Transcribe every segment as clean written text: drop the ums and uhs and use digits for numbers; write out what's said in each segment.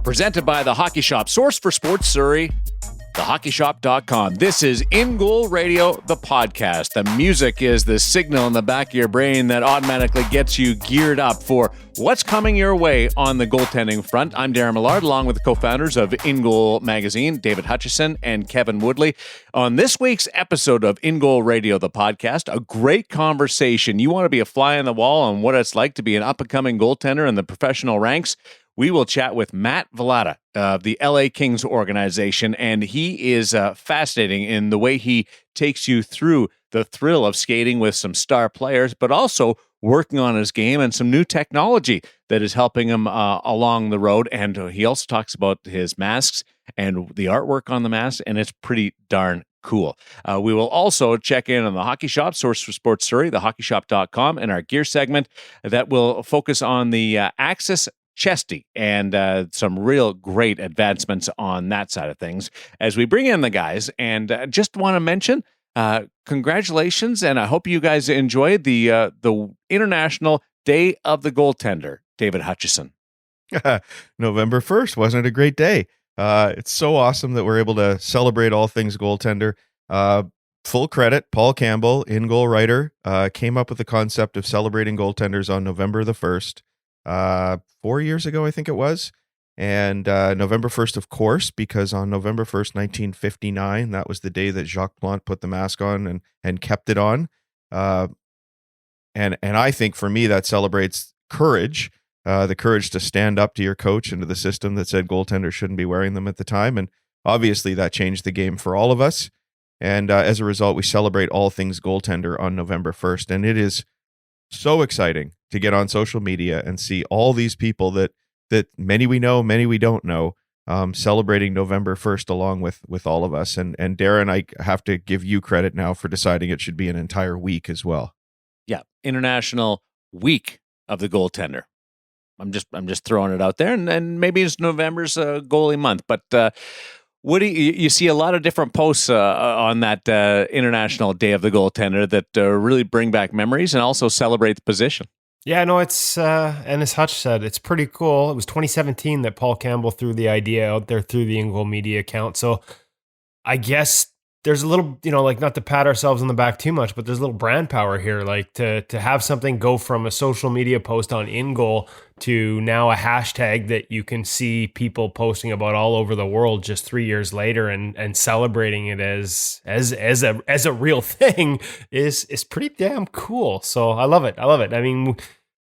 Presented by The Hockey Shop, source for sports Surrey, thehockeyshop.com. This is InGoal Radio, the podcast. The music is the signal in the back of your brain that automatically gets you geared up for what's coming your way on the goaltending front. I'm Darren Millard, along with the co-founders of InGoal magazine, David Hutchison and Kevin Woodley. On this week's episode of InGoal Radio, the podcast, a great conversation. You want to be a fly on the wall on what it's like to be an up-and-coming goaltender in the professional ranks? We will chat with Matt Villalta of the LA Kings organization, and he is fascinating in the way he takes you through the thrill of skating with some star players, but also working on his game and some new technology that is helping him along the road. And he also talks about his masks and the artwork on the masks, and it's pretty darn cool. We will also check in on the Hockey Shop, source for sports Surrey, thehockeyshop.com, and our gear segment that will focus on the AXIS Chesty and some real great advancements on that side of things as we bring in the guys. And just want to mention, congratulations, and I hope you guys enjoyed the International Day of the Goaltender. David Hutchison. November 1st, wasn't it a great day? It's so awesome that we're able to celebrate all things goaltender. Full credit, Paul Campbell, InGoal writer, came up with the concept of celebrating goaltenders on November the 1st. 4 years ago, I think it was. And November 1st, of course, because on November 1st, 1959, that was the day that Jacques Plante put the mask on and kept it on. And I think for me, that celebrates courage, the courage to stand up to your coach and to the system that said goaltenders shouldn't be wearing them at the time. And obviously that changed the game for all of us. And as a result, we celebrate all things goaltender on November 1st. And it is so exciting to get on social media and see all these people that many we know, many we don't know, celebrating November 1st along with all of us. And Darren, I have to give you credit now for deciding it should be an entire week as well. Yeah, International Week of the Goaltender. I'm just throwing it out there, and maybe it's November's goalie month, but Woody, you see a lot of different posts on that International Day of the Goaltender that really bring back memories and also celebrate the position. Yeah, no, it's, and as Hutch said, it's pretty cool. It was 2017 that Paul Campbell threw the idea out there through the InGoal media account. So I guess there's a little, like not to pat ourselves on the back too much, but there's a little brand power here, like to have something go from a social media post on InGoal to now a hashtag that you can see people posting about all over the world just 3 years later and celebrating it as a real thing is pretty damn cool. So I love it. I mean,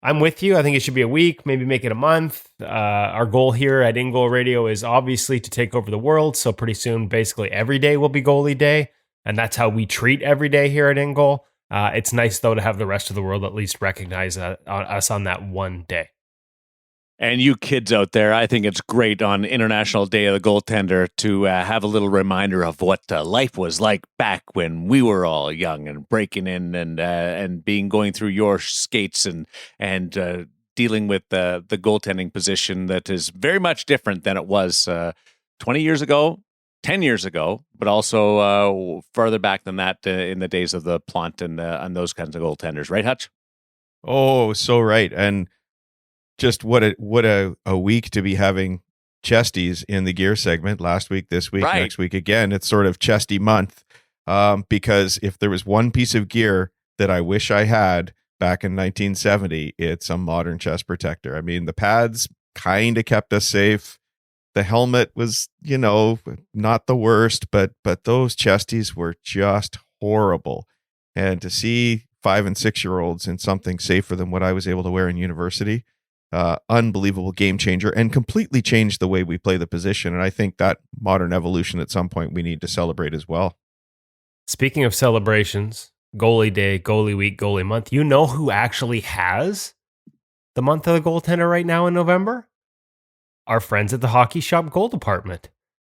I'm with you. I think it should be a week, maybe make it a month. Our goal here at InGoal Radio is obviously to take over the world. So pretty soon, basically every day will be goalie day. And that's how we treat every day here at InGoal. It's nice, though, to have the rest of the world at least recognize us on that one day. And you kids out there, I think it's great on International Day of the Goaltender to have a little reminder of what life was like back when we were all young and breaking in and going through your skates and dealing with the goaltending position that is very much different than it was 20 years ago, 10 years ago, but also further back than that in the days of the Plante and those kinds of goaltenders. Right, Hutch? Oh, so right. And just what a week to be having chesties in the gear segment. Last week, this week, right. Next week again. It's sort of chesty month because if there was one piece of gear that I wish I had back in 1970, it's a modern chest protector. I mean, the pads kind of kept us safe. The helmet was, not the worst, but those chesties were just horrible. And to see 5 and 6 year olds in something safer than what I was able to wear in university, unbelievable game changer and completely changed the way we play the position. And I think that modern evolution at some point we need to celebrate as well. Speaking of celebrations, goalie day, goalie week, goalie month, you know who actually has the month of the goaltender right now in November? Our friends at the Hockey Shop Goal Department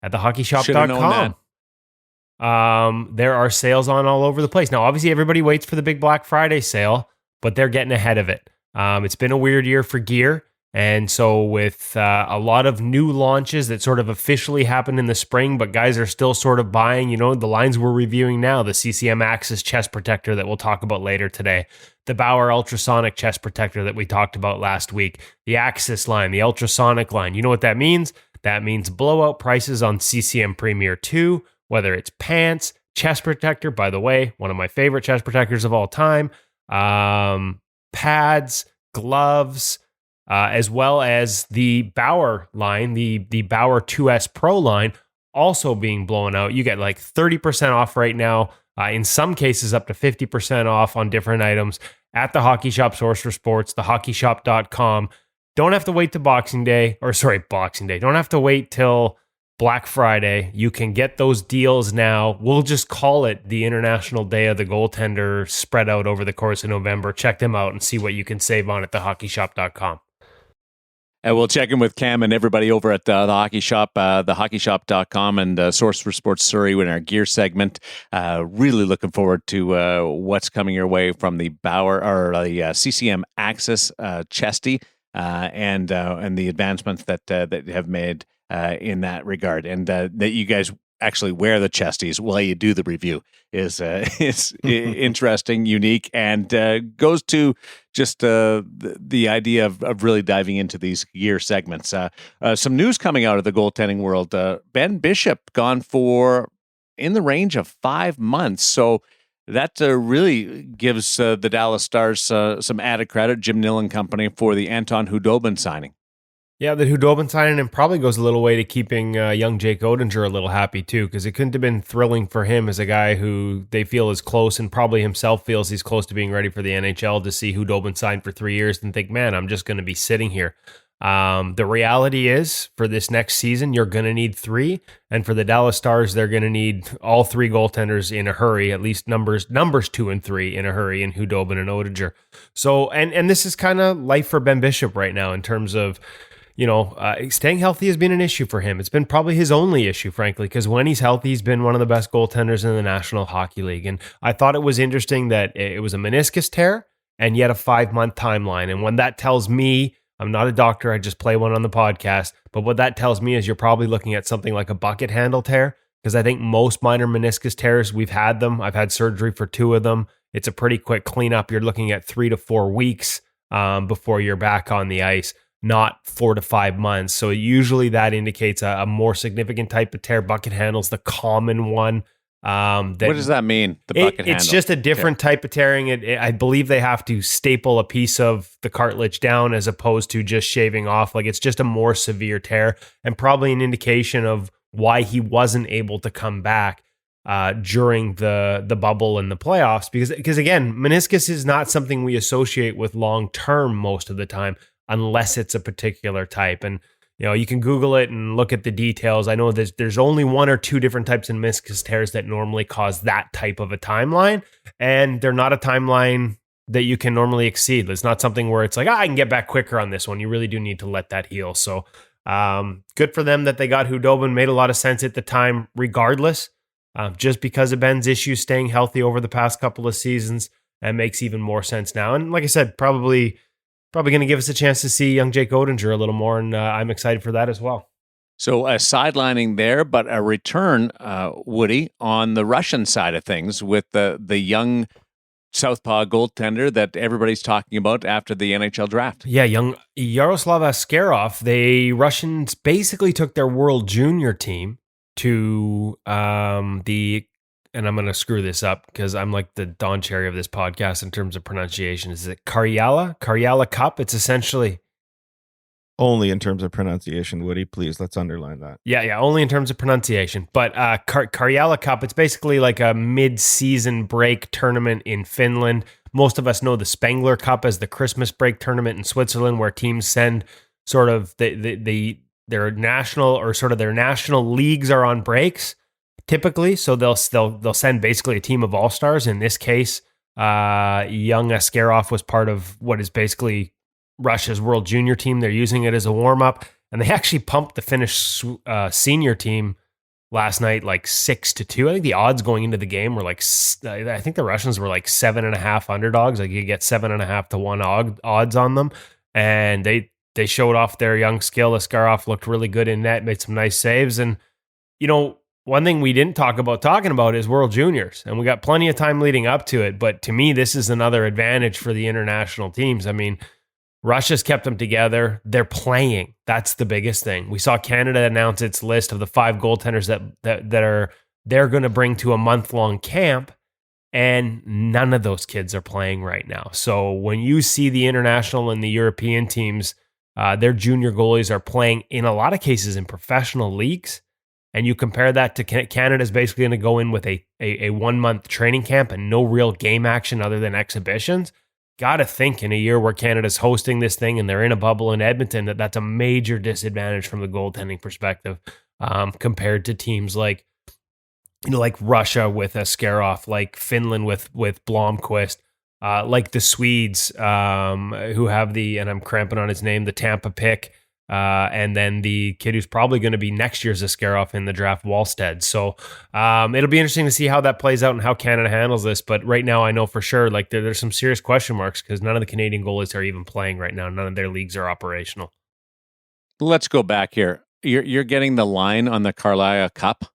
at thehockeyshop.com. There are sales on all over the place. Now, obviously, everybody waits for the big Black Friday sale, but they're getting ahead of it. It's been a weird year for gear. And so with a lot of new launches that sort of officially happened in the spring, but guys are still sort of buying, the lines we're reviewing now, the CCM AXIS chest protector that we'll talk about later today, the Bauer ultrasonic chest protector that we talked about last week, the AXIS line, the ultrasonic line. You know what that means? That means blowout prices on CCM Premier 2, whether it's pants, chest protector, by the way, one of my favorite chest protectors of all time, pads, gloves, as well as the Bauer line, the Bauer 2S Pro line, also being blown out. You get like 30% off right now. In some cases, up to 50% off on different items at the Hockey Shop source for sports, thehockeyshop.com. Don't have to wait to Boxing Day. Don't have to wait till Black Friday. You can get those deals now. We'll just call it the International Day of the Goaltender spread out over the course of November. Check them out and see what you can save on at thehockeyshop.com. And we'll check in with Cam and everybody over at the Hockey Shop, thehockeyshop.com and Source for Sports Surrey in our gear segment. Really looking forward to what's coming your way from the Bauer or the CCM AXIS chesty and the advancements that have made in that regard, and that you guys actually wear the chesties while you do the review is interesting, unique, and goes to just the idea of really diving into these gear segments. Some news coming out of the goaltending world. Ben Bishop gone for in the range of 5 months. So that really gives the Dallas Stars some added credit, Jim Nill and company, for the Anton Hudobin signing. Yeah, the Hudobin signing and probably goes a little way to keeping young Jake Oettinger a little happy too, because it couldn't have been thrilling for him as a guy who they feel is close and probably himself feels he's close to being ready for the NHL to see Hudobin sign for 3 years and think, man, I'm just going to be sitting here. The reality is for this next season, you're going to need 3. And for the Dallas Stars, they're going to need all 3 goaltenders in a hurry, at least numbers 2 and 3 in a hurry in Hudobin and Oettinger. So, and this is kind of life for Ben Bishop right now in terms of, staying healthy has been an issue for him. It's been probably his only issue, frankly, because when he's healthy, he's been one of the best goaltenders in the National Hockey League. And I thought it was interesting that it was a meniscus tear and yet a 5-month timeline. And when that tells me, I'm not a doctor, I just play one on the podcast, but what that tells me is you're probably looking at something like a bucket handle tear, because I think most minor meniscus tears, we've had them. I've had surgery for 2 of them. It's a pretty quick cleanup. You're looking at 3 to 4 weeks before you're back on the ice, not 4 to 5 months. So usually that indicates a more significant type of tear. Bucket handle's the common one. What does that mean? The bucket handle? It's just a different type of tearing. I believe they have to staple a piece of the cartilage down as opposed to just shaving off. Like, it's just a more severe tear and probably an indication of why he wasn't able to come back during the bubble and the playoffs. Because again, meniscus is not something we associate with long term most of the time, unless it's a particular type. And you can Google it and look at the details. I know there's only 1 or 2 different types of meniscus tears that normally cause that type of a timeline, and they're not a timeline that you can normally exceed. It's not something where it's like, I can get back quicker on this one. You really do need to let that heal. So good for them that they got Hudobin. Made a lot of sense at the time, regardless, just because of Ben's issues staying healthy over the past couple of seasons. That makes even more sense now. And like I said, probably going to give us a chance to see young Jake Oettinger a little more, and I'm excited for that as well. So a sidelining there, but a return, Woody, on the Russian side of things with the young southpaw goaltender that everybody's talking about after the NHL draft. Yeah, young Yaroslav Askarov. The Russians basically took their World Junior team to and I'm going to screw this up because I'm like the Don Cherry of this podcast in terms of pronunciation. Is it Karyala Cup? It's essentially... Only in terms of pronunciation, Woody. Please, let's underline that. Yeah, only in terms of pronunciation. But Karyala Cup, it's basically like a mid-season break tournament in Finland. Most of us know the Spengler Cup as the Christmas break tournament in Switzerland, where teams send sort of their national leagues are on breaks. Typically, so they'll send basically a team of all-stars. In this case, young Askarov was part of what is basically Russia's World Junior team. They're using it as a warm-up, and they actually pumped the Finnish senior team last night like 6-2. I think the odds going into the game were like, I think the Russians were like 7.5 underdogs. Like, you get 7.5 to 1 odds on them, and they showed off their young skill. Askarov looked really good in net, made some nice saves, and one thing we didn't talking about is World Juniors, and we got plenty of time leading up to it. But to me, this is another advantage for the international teams. I mean, Russia's kept them together. They're playing. That's the biggest thing. We saw Canada announce its list of the 5 goaltenders that they're going to bring to a month-long camp, and none of those kids are playing right now. So when you see the international and the European teams, their junior goalies are playing in a lot of cases in professional leagues, and you compare that to Canada's basically going to go in with a 1-month training camp and no real game action other than exhibitions. Got to think in a year where Canada's hosting this thing and they're in a bubble in Edmonton, that's a major disadvantage from the goaltending perspective, compared to teams like Russia with Askarov, like Finland with Blomqvist, like the Swedes, who have and I'm cramping on his name, the Tampa pick, and then the kid who's probably going to be next year's Askarov in the draft, Wallstead. So it'll be interesting to see how that plays out and how Canada handles this. But right now, I know for sure, like there's some serious question marks because none of the Canadian goalies are even playing right now. None of their leagues are operational. Let's go back here. You're getting the line on the Carlisle Cup,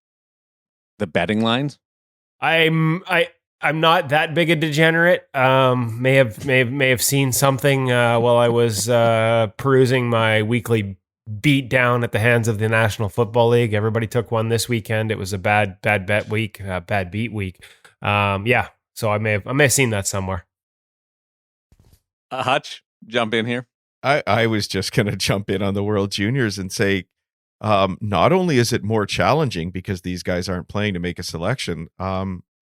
the betting lines. I'm not that big a degenerate. May have seen something while I was perusing my weekly beat down at the hands of the National Football League. Everybody took one this weekend. It was a bad bet week, bad beat week. So I may have seen that somewhere. Hutch, jump in here. I was just going to jump in on the World Juniors and say, not only is it more challenging because these guys aren't playing to make a selection,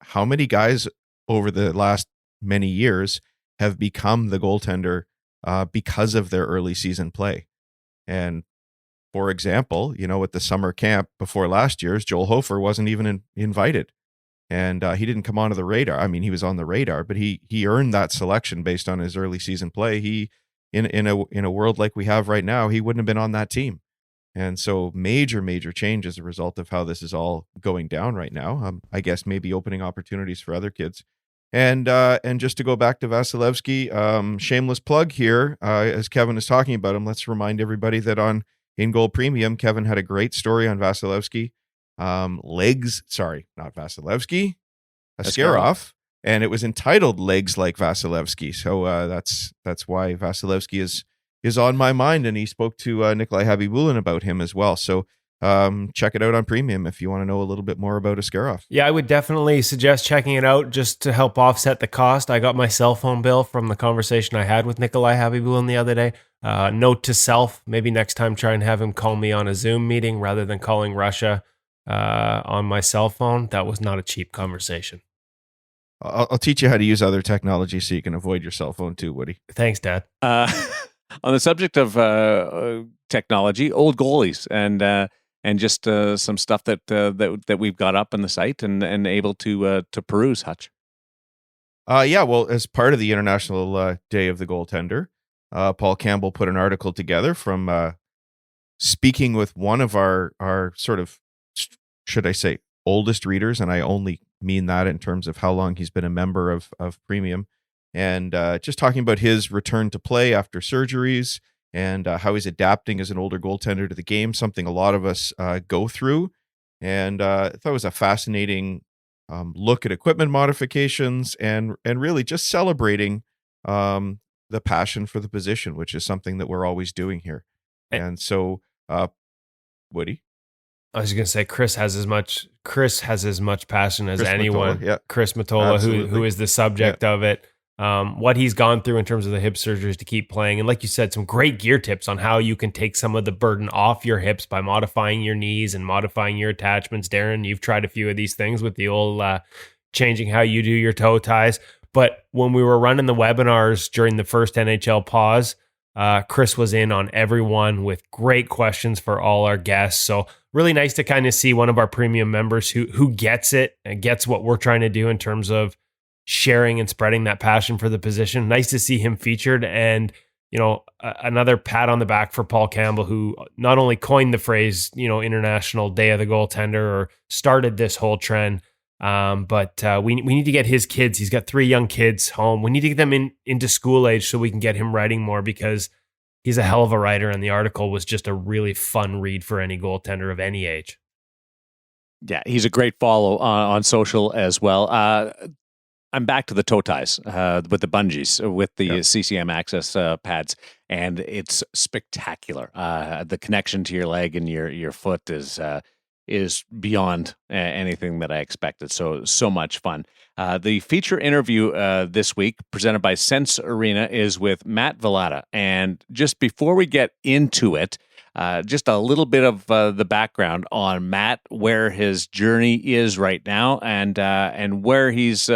how many guys over the last many years have become the goaltender because of their early season play? And for example, at the summer camp before last year's, Joel Hofer wasn't even invited, and he didn't come onto the radar. I mean, he was on the radar, but he earned that selection based on his early season play. He in a world like we have right now, he wouldn't have been on that team. And so major change as a result of how this is all going down right now. I guess maybe opening opportunities for other kids. And just to go back to Vasilevsky, shameless plug here, as Kevin is talking about him, let's remind everybody that on InGoal Premium, Kevin had a great story on Vasilevsky. Not Vasilevsky, Askarov. And it was entitled Legs Like Vasilevsky. So that's why Vasilevsky is on my mind, and he spoke to Nikolai Habibulin about him as well. So check it out on Premium if you want to know a little bit more about Askarov. Yeah, I would definitely suggest checking it out just to help offset the cost. I got my cell phone bill from the conversation I had with Nikolai Habibulin the other day. Note to self, maybe next time try and have him call me on a Zoom meeting rather than calling Russia on my cell phone. That was not a cheap conversation. I'll teach you how to use other technology so you can avoid your cell phone too, Woody. Thanks, Dad. On the subject of technology, old goalies, and just some stuff that we've got up on the site and able to peruse, Hutch. Well, as part of the International Day of the Goaltender, Paul Campbell put an article together from speaking with one of our sort of, should I say, oldest readers, and I only mean that in terms of how long he's been a member of Premium, and just talking about his return to play after surgeries and how he's adapting as an older goaltender to the game, something a lot of us go through. And I thought it was a fascinating look at equipment modifications and really just celebrating the passion for the position, which is something that we're always doing here. And so, Woody? I was going to say Chris has as much passion as anyone. Matola, yeah. Chris Matola, who is the subject of it. What he's gone through in terms of the hip surgeries to keep playing. And like you said, some great gear tips on how you can take some of the burden off your hips by modifying your knees and modifying your attachments. Darren, you've tried a few of these things with the old changing how you do your toe ties. But when we were running the webinars during the first NHL pause, Chris was in on everyone with great questions for all our guests. So really nice to kind of see one of our premium members who gets it and gets what we're trying to do in terms of sharing and spreading that passion for the position. Nice to see him featured, and another pat on the back for Paul Campbell, who not only coined the phrase International Day of the Goaltender or started this whole trend, but we need to get his kids. He's got 3 young kids home. We need to get them into school age so we can get him writing more, because he's a hell of a writer, and the article was just a really fun read for any goaltender of any age. Yeah, he's a great follow on social as well. I'm back to the toe ties with the bungees with the CCM AXIS pads, and it's spectacular. The connection to your leg and your foot is beyond anything that I expected. So much fun. The feature interview this week, presented by Sense Arena, is with Matt Villalta. And just before we get into it, just a little bit of the background on Matt, where his journey is right now, and where he's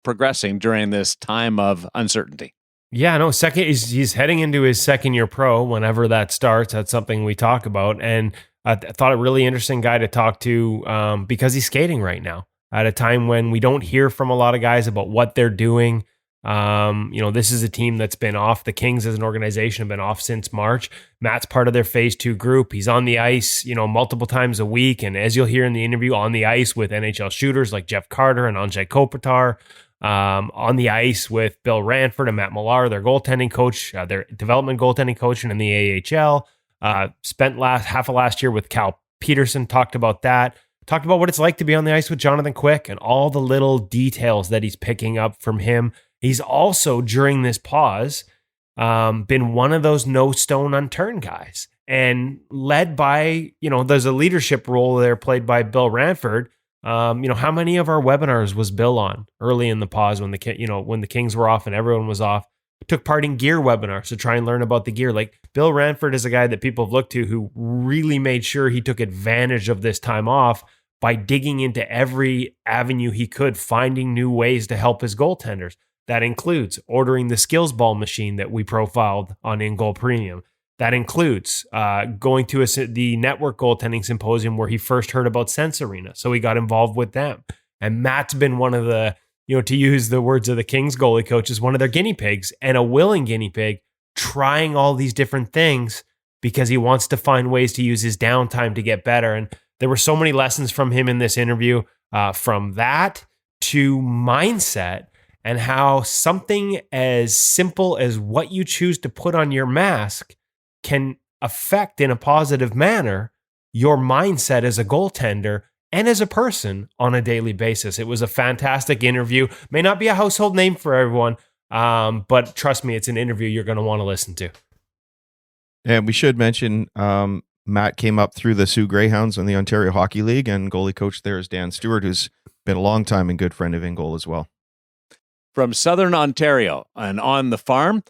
progressing during this time of uncertainty. Yeah, no, he's heading into his second year pro whenever that starts. That's something we talk about. And I thought a really interesting guy to talk to because he's skating right now at a time when we don't hear from a lot of guys about what they're doing. This is a team that's been off. The Kings as an organization have been off since March. Matt's part of their phase 2 group. He's on the ice, multiple times a week. And as you'll hear in the interview, on the ice with NHL shooters like Jeff Carter and Andrzej Kopitar. On the ice with Bill Ranford and Matt Millar, their goaltending coach, their development goaltending coach in the AHL. Spent half of last year with Cal Peterson, talked about that. Talked about what it's like to be on the ice with Jonathan Quick and all the little details that he's picking up from him. He's also, during this pause, been one of those no stone unturned guys and led by, there's a leadership role there played by Bill Ranford. How many of our webinars was Bill on early in the pause when the Kings were off and everyone was off? Took part in gear webinars to try and learn about the gear. Like Bill Ranford is a guy that people have looked to who really made sure he took advantage of this time off by digging into every avenue he could, finding new ways to help his goaltenders. That includes ordering the skills ball machine that we profiled on InGoal Premium. That includes going to the network goaltending symposium where he first heard about Sense Arena. So he got involved with them. And Matt's been one of the, to use the words of the Kings goalie coach, is one of their guinea pigs, and a willing guinea pig, trying all these different things because he wants to find ways to use his downtime to get better. And there were so many lessons from him in this interview, from that to mindset, and how something as simple as what you choose to put on your mask can affect in a positive manner your mindset as a goaltender and as a person on a daily basis. It was a fantastic interview. May not be a household name for everyone, but trust me, it's an interview you're going to want to listen to. And we should mention Matt came up through the Sioux Greyhounds in the Ontario Hockey League, and goalie coach there is Dan Stewart, who's been a long time and good friend of InGoal as well. From Southern Ontario and on the farm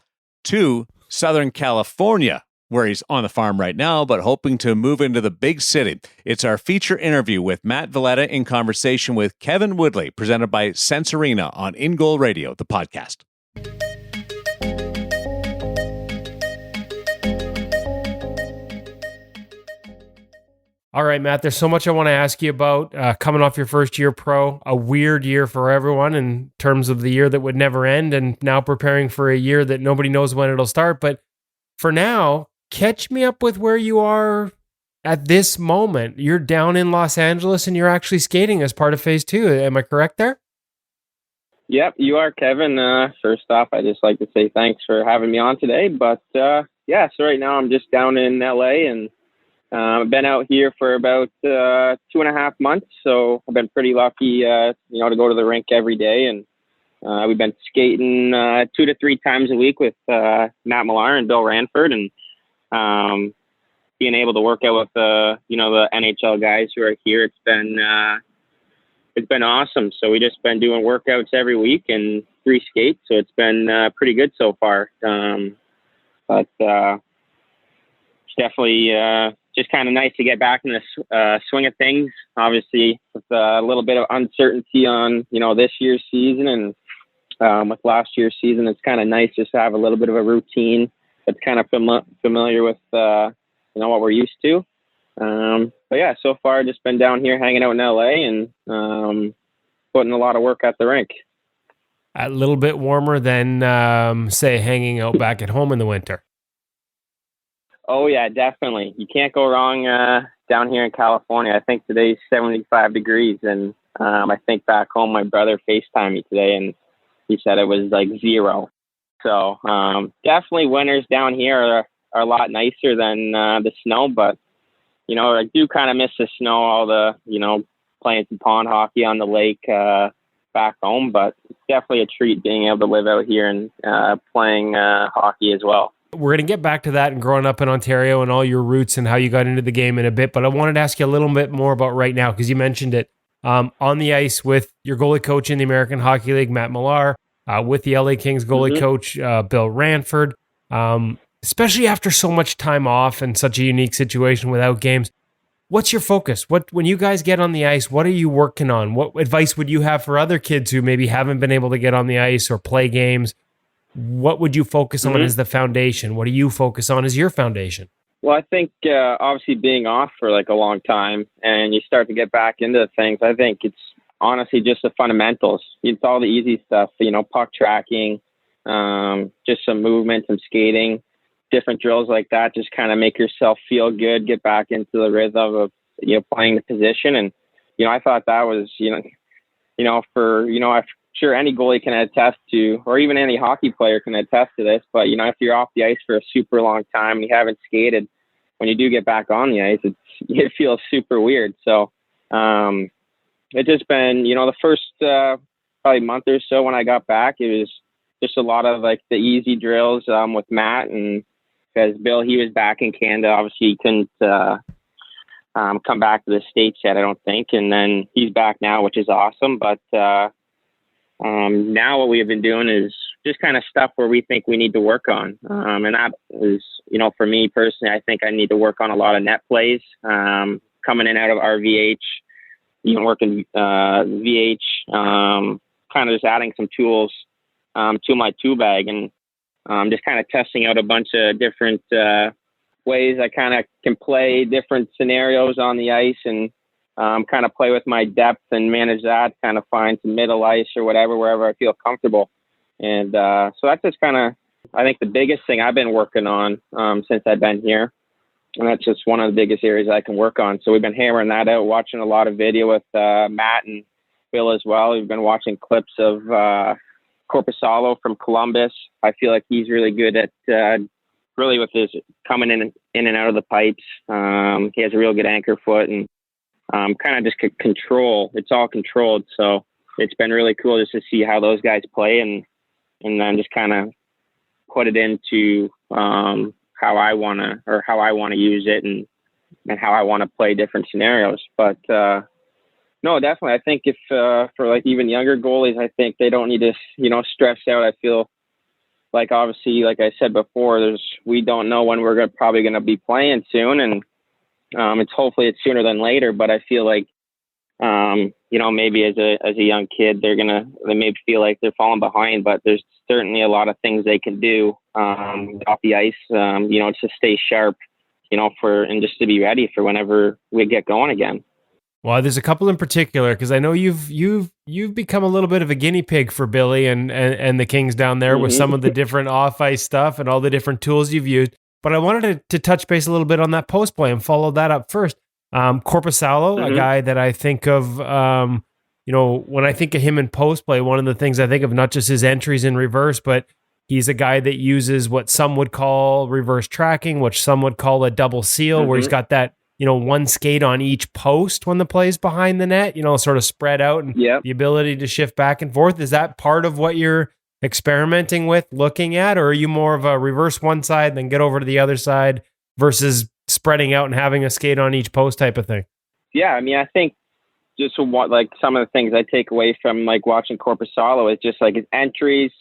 to Southern California, where he's on the farm right now, but hoping to move into the big city. It's our feature interview with Matt Villalta in conversation with Kevin Woodley, presented by Sense Arena on InGoal Radio, the podcast. All right, Matt, there's so much I want to ask you about. Coming off your first year pro, a weird year for everyone in terms of the year that would never end, and now preparing for a year that nobody knows when it'll start. But for now, catch me up with where you are at this moment. You're down in Los Angeles and you're actually skating as part of phase 2. Am I correct there? Yep, you are, Kevin. First off, I just like to say thanks for having me on today. But so right now I'm just down in LA, and I've been out here for about 2.5 months. So I've been pretty lucky, to go to the rink every day. And we've been skating 2 to 3 times a week with Matt Millar and Bill Ranford, and being able to work out with the NHL guys who are here. It's been awesome. So we just been doing workouts every week and 3 skates. So it's been pretty good so far. But it's definitely just kind of nice to get back in the swing of things. Obviously, with a little bit of uncertainty on this year's season, and with last year's season, it's kind of nice just to have a little bit of a routine that's kind of familiar with what we're used to. But yeah, so far just been down here hanging out in LA and putting a lot of work at the rink. A little bit warmer than say hanging out back at home in the winter. Oh yeah, definitely. You can't go wrong down here in California. I think today's 75 degrees, and I think back home my brother FaceTimed me today and he said it was like 0. So definitely winters down here are a lot nicer than the snow, but I do kind of miss the snow, all the playing some pond hockey on the lake, back home, but it's definitely a treat being able to live out here and playing hockey as well. We're going to get back to that and growing up in Ontario and all your roots and how you got into the game in a bit. But I wanted to ask you a little bit more about right now, because you mentioned it on the ice with your goalie coach in the American Hockey League, Matt Millar, with the LA Kings goalie coach, Bill Ranford, especially after so much time off and such a unique situation without games. What's your focus? When you guys get on the ice, what are you working on? What advice would you have for other kids who maybe haven't been able to get on the ice or play games? What would you focus on as the foundation? What do you focus on as your foundation? Well, I think obviously being off for like a long time and you start to get back into things, I think it's honestly just the fundamentals. It's all the easy stuff, puck tracking, just some movement, some skating, different drills like that. Just kind of make yourself feel good, get back into the rhythm of, playing the position. And, I thought that was, I'm sure any goalie can attest to, or even any hockey player can attest to this, but, if you're off the ice for a super long time and you haven't skated, when you do get back on the ice, it feels super weird. So it's just been, the first probably month or so when I got back, it was just a lot of like the easy drills with Matt, and because Bill, he was back in Canada, obviously he couldn't come back to the States yet, I don't think. And then he's back now, which is awesome. But now what we have been doing is just kind of stuff where we think we need to work on. And that is, for me personally, I think I need to work on a lot of net plays, coming in out of RVH, working VH, kind of just adding some tools to my tool bag, and just kind of testing out a bunch of different ways I kind of can play different scenarios on the ice, and kind of play with my depth and manage that, kind of find some middle ice or whatever, wherever I feel comfortable. And so that's just kind of, I think, the biggest thing I've been working on since I've been here. And that's just one of the biggest areas I can work on. So we've been hammering that out, watching a lot of video with Matt and Bill as well. We've been watching clips of Korpisalo from Columbus. I feel like he's really good at really with his coming in and out of the pipes. He has a real good anchor foot, and kind of just control. It's all controlled. So it's been really cool just to see how those guys play, and then just kind of put it into how I want to use it, and how I want to play different scenarios. But no, definitely. I think if for like even younger goalies, I think they don't need to, stress out. I feel like, obviously, like I said before, we don't know when we're probably going to be playing soon, and hopefully it's sooner than later. But I feel like, maybe as a young kid, they may feel like they're falling behind, but there's certainly a lot of things they can do off the ice, to stay sharp, and just to be ready for whenever we get going again. Well, there's a couple in particular, because I know you've become a little bit of a guinea pig for Billy and the Kings down there with some of the different off-ice stuff and all the different tools you've used. But I wanted to touch base a little bit on that post play and follow that up first. Korpisalo, a guy that I think of, when I think of him in post play, one of the things I think of, not just his entries in reverse, but he's a guy that uses what some would call reverse tracking, which some would call a double seal, where he's got that, one skate on each post when the play's behind the net, sort of spread out, and the ability to shift back and forth. Is that part of what you're experimenting with, looking at, or are you more of a reverse one side, then get over to the other side versus spreading out and having a skate on each post type of thing? Yeah, I mean, I think just what, like, some of the things I take away from like watching Korpisalo is just like his entries,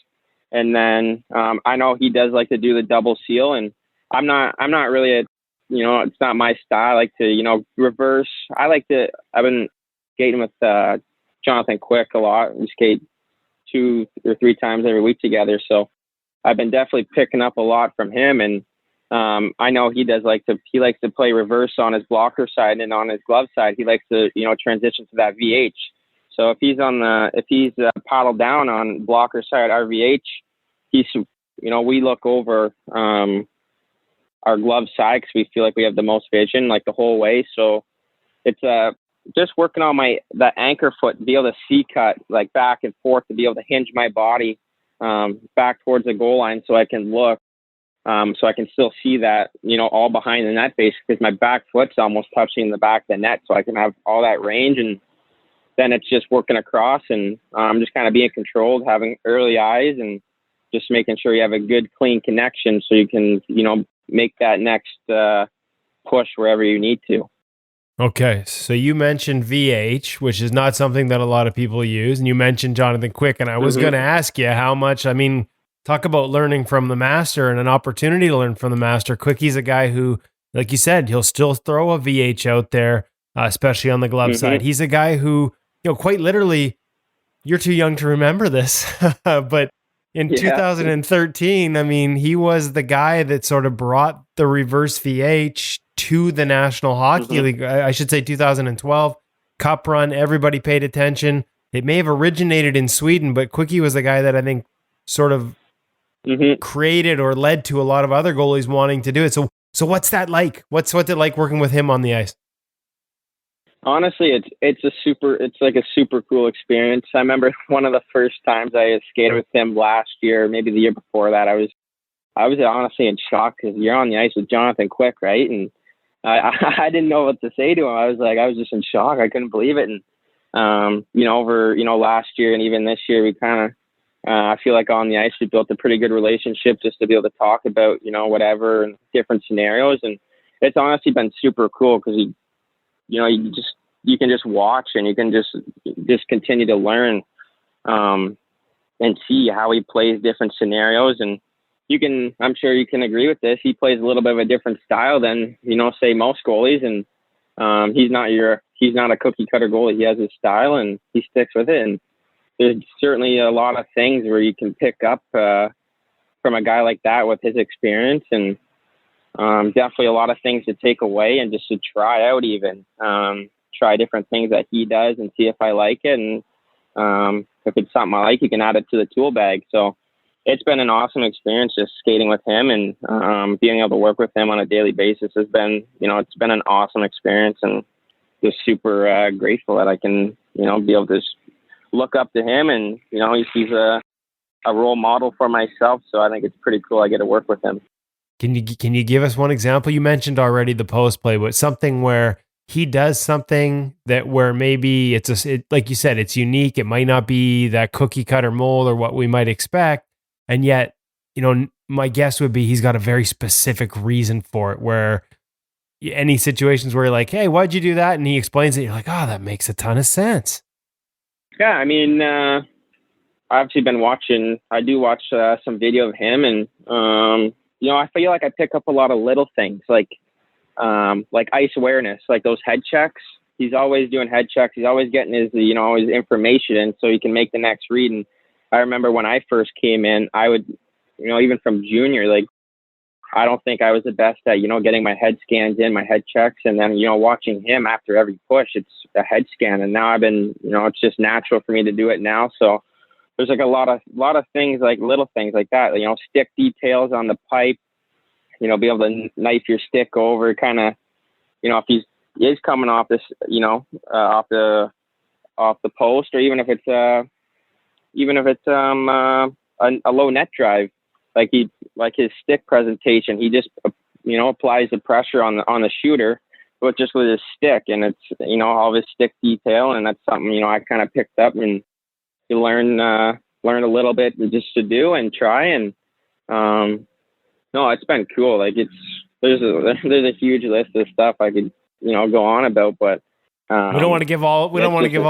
and then I know he does like to do the double seal, and I'm not really it's not my style. I like to reverse. I've been skating with Jonathan Quick a lot. We skate 2 or 3 times every week together, so I've been definitely picking up a lot from him. And I know he likes to play reverse on his blocker side, and on his glove side, he likes to, transition to that VH. So if he's paddled down on blocker side RVH, we look over our glove side, because we feel like we have the most vision like the whole way. So it's just working on the anchor foot, be able to C-cut like back and forth, to be able to hinge my body back towards the goal line, so I can look. So I can still see that, all behind the net base, because my back foot's almost touching the back of the net, so I can have all that range. And then it's just working across and just kind of being controlled, having early eyes, and just making sure you have a good, clean connection so you can, make that next push wherever you need to. Okay, so you mentioned VH, which is not something that a lot of people use, and you mentioned Jonathan Quick, and I was going to ask you how much, talk about learning from the master and an opportunity to learn from the master. Quickie's a guy who, like you said, he'll still throw a VH out there, especially on the glove side. He's a guy who, quite literally, you're too young to remember this, but in 2013, he was the guy that sort of brought the reverse VH to the National Hockey League. I should say 2012 Cup run. Everybody paid attention. It may have originated in Sweden, but Quickie was the guy that I think sort of created or led to a lot of other goalies wanting to do it. So what's that like? What's it like working with him on the ice? Honestly, it's like a super cool experience. I remember one of the first times I skated with him last year, maybe the year before that. I was honestly in shock because you're on the ice with Jonathan Quick, right? And I didn't know what to say to him. I was just in shock. I couldn't believe it. And over last year and even this year, we kind of I feel like on the ice we built a pretty good relationship just to be able to talk about whatever and different scenarios. And it's honestly been super cool because you can just watch and you can just continue to learn and see how he plays different scenarios. And I'm sure you can agree with this. He plays a little bit of a different style than, say most goalies. And he's not a cookie cutter goalie. He has his style and he sticks with it. And there's certainly a lot of things where you can pick up from a guy like that with his experience, and definitely a lot of things to take away and just to try out, even try different things that he does and see if I like it. And if it's something I like, you can add it to the tool bag. So it's been an awesome experience just skating with him, and being able to work with him on a daily basis has been, it's been an awesome experience, and just super grateful that I can, be able to look up to him, and, he's a role model for myself. So I think it's pretty cool I get to work with him. Can you give us one example? You mentioned already the post play, but something where he does something that where maybe like you said, it's unique. It might not be that cookie cutter mold or what we might expect. And yet, my guess would be he's got a very specific reason for it, where any situations where you're like, hey, why'd you do that? And he explains it. You're like, oh, that makes a ton of sense. Yeah. I've actually been I do watch some video of him, and, I feel like I pick up a lot of little things like ice awareness, like those head checks. He's always doing head checks. He's always getting his information in so he can make the next read. And I remember when I first came in, I would, even from junior, like, I don't think I was the best at, getting my head scans in, my head checks. And then, watching him after every push, it's a head scan. And now I've been, it's just natural for me to do it now. So there's like a lot of things, like little things like that, stick details on the pipe, be able to knife your stick over, kind of, if he is coming off this, off the post, or even if it's a low net drive, like his stick presentation, he just, applies the pressure on the shooter, but just with his stick, and it's, all his stick detail. And that's something, I kind of picked up, and you learn a little bit just to do and try. And, no, it's been cool. Like there's a huge list of stuff I could, go on about, but, we don't want to give all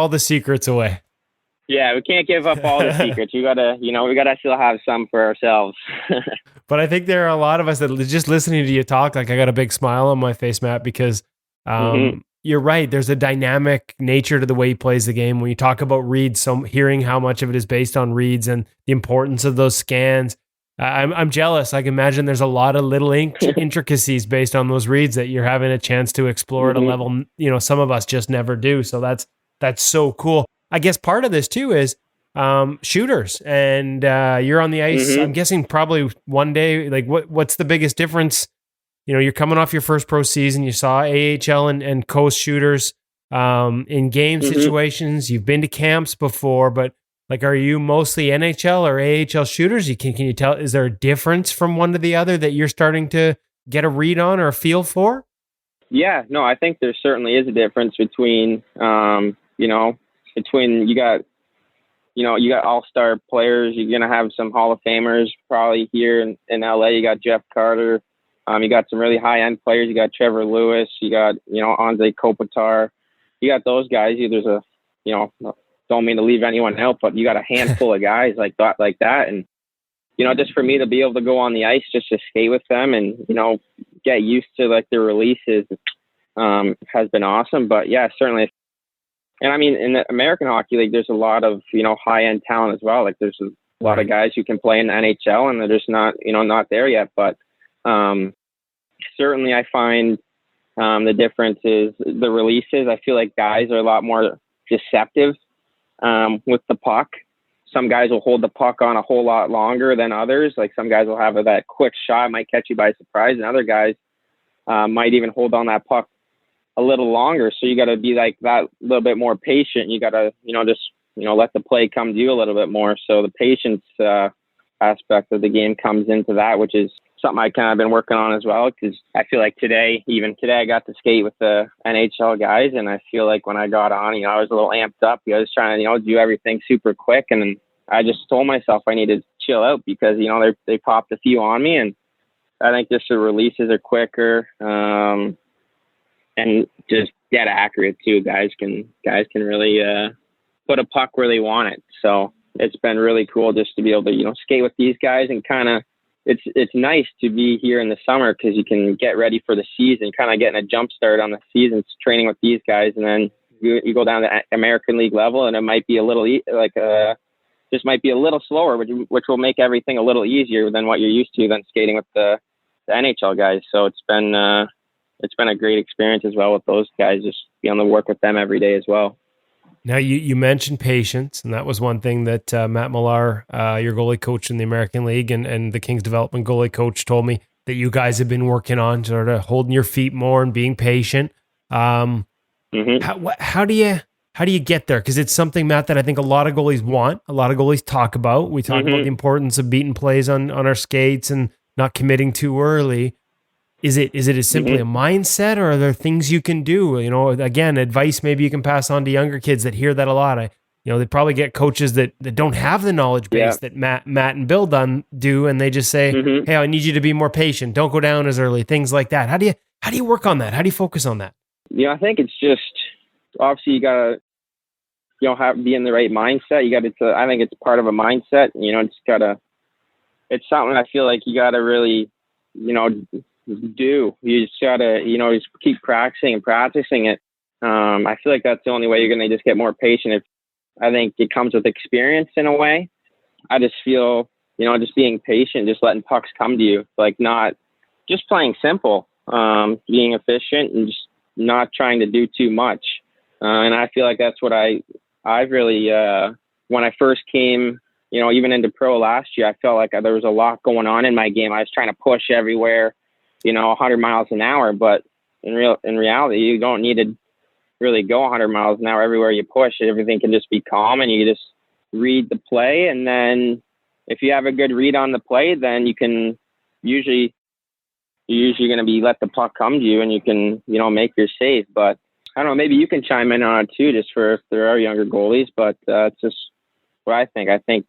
the secrets away. Yeah, we can't give up all the secrets. We gotta still have some for ourselves. But I think there are a lot of us that just listening to you talk, like I got a big smile on my face, Matt, because you're right. There's a dynamic nature to the way he plays the game. When you talk about reads, so hearing how much of it is based on reads and the importance of those scans, I'm jealous. I can imagine there's a lot of little intricacies based on those reads that you're having a chance to explore at a level, some of us just never do. So that's so cool. I guess part of this too is shooters, and you're on the ice. I'm guessing probably one day, like what's the biggest difference? You're coming off your first pro season. You saw AHL and coast shooters in game situations. You've been to camps before, but like, are you mostly NHL or AHL shooters? Can you tell, is there a difference from one to the other that you're starting to get a read on or a feel for? Yeah, no, I think there certainly is a difference between, between you got all-star players. You're gonna have some Hall of Famers probably here in LA. You got Jeff Carter. You got some really high-end players. You got Trevor Lewis. You got Anze Kopitar. You got those guys. There's a don't mean to leave anyone out, but you got a handful of guys like that. And just for me to be able to go on the ice just to skate with them and get used to like their releases has been awesome. But yeah, certainly. And I mean, in the American Hockey League, there's a lot of, high-end talent as well. Like there's a lot of guys who can play in the NHL and they're just not there yet. But certainly I find the difference is the releases. I feel like guys are a lot more deceptive with the puck. Some guys will hold the puck on a whole lot longer than others. Like some guys will have that quick shot, might catch you by surprise, and other guys might even hold on that puck a little longer. So you got to be like that, a little bit more patient. You got to, just, let the play come to you a little bit more. So the patience aspect of the game comes into that, which is something I kind of been working on as well. Cause I feel like today I got to skate with the NHL guys. And I feel like when I got on, I was a little amped up. I was trying to, do everything super quick. And I just told myself I needed to chill out because, they popped a few on me, and I think just the releases are quicker. And just get accurate too. Guys can really put a puck where they want it. So it's been really cool just to be able to skate with these guys, and kind of it's nice to be here in the summer because you can get ready for the season, kind of getting a jump start on the season, training with these guys, and then you go down to American League level, and it might be a little just might be a little slower, which will make everything a little easier than what you're used to than skating with the NHL guys. So it's been a great experience as well with those guys, just being able to work with them every day as well. Now, you mentioned patience, and that was one thing that Matt Millar, your goalie coach in the American League and the Kings development goalie coach, told me that you guys have been working on, sort of holding your feet more and being patient. How do you get there? Because it's something, Matt, that I think a lot of goalies want, a lot of goalies talk about. We talk about the importance of beating plays on our skates and not committing too early. Is it as simply a mindset, or are there things you can do? Again, advice maybe you can pass on to younger kids that hear that a lot. They probably get coaches that don't have the knowledge base that Matt and Bill do, and they just say, "Hey, I need you to be more patient. Don't go down as early." Things like that. How do you work on that? How do you focus on that? I think it's just obviously you gotta be in the right mindset. I think it's part of a mindset. It's something I feel like you gotta really do. You just gotta just keep practicing it. I feel like that's the only way you're gonna just get more patient. I think it comes with experience in a way. I just feel just being patient, just letting pucks come to you, like not just playing simple, being efficient and just not trying to do too much. And I feel like that's what I've really when I first came even into pro last year, I felt like there was a lot going on in my game. I was trying to push everywhere 100 miles an hour, but in reality, you don't need to really go 100 miles an hour everywhere you push. Everything can just be calm, and you just read the play. And then if you have a good read on the play, then you can you're usually going to be let the puck come to you, and you can, make your save. But I don't know, maybe you can chime in on it too, just for if there are younger goalies, but it's just what I think. I think,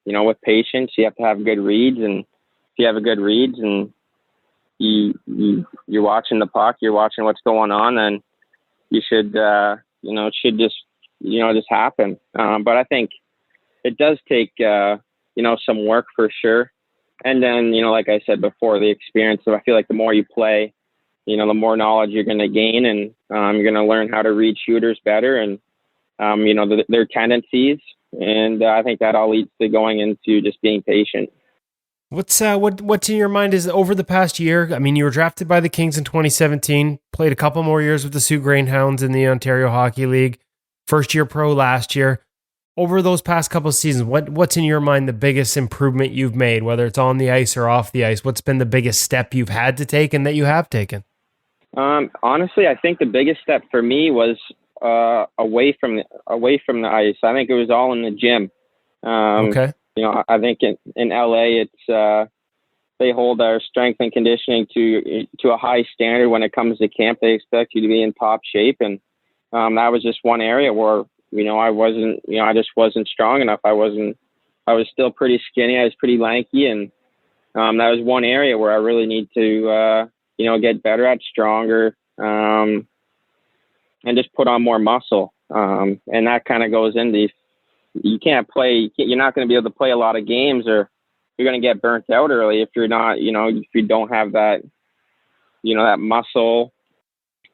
with patience, you have to have good reads, and if you have a good reads and you're watching the puck, you're watching what's going on, then you should, it should just, just happen. But I think it does take, some work for sure. And then, like I said before, the experience. So I feel like the more you play, the more knowledge you're going to gain, and you're going to learn how to read shooters better and, their tendencies. And I think that all leads to going into just being patient. What's in your mind is over the past year? I mean, you were drafted by the Kings in 2017, played a couple more years with the Sioux Greyhounds in the Ontario Hockey League, first year pro last year. Over those past couple of seasons, what's in your mind the biggest improvement you've made, whether it's on the ice or off the ice? What's been the biggest step you've had to take and that you have taken? Honestly, I think the biggest step for me was away from the ice. I think it was all in the gym. Okay. I think in LA, it's they hold our strength and conditioning to a high standard when it comes to camp. They expect you to be in top shape, and that was just one area where I wasn't, I just wasn't strong enough. I was still pretty skinny. I was pretty lanky, and that was one area where I really need to, get better at, stronger, and just put on more muscle. And that kind of goes into, you can't play, you're not going to be able to play a lot of games, or you're going to get burnt out early if you're not, if you don't have that, that muscle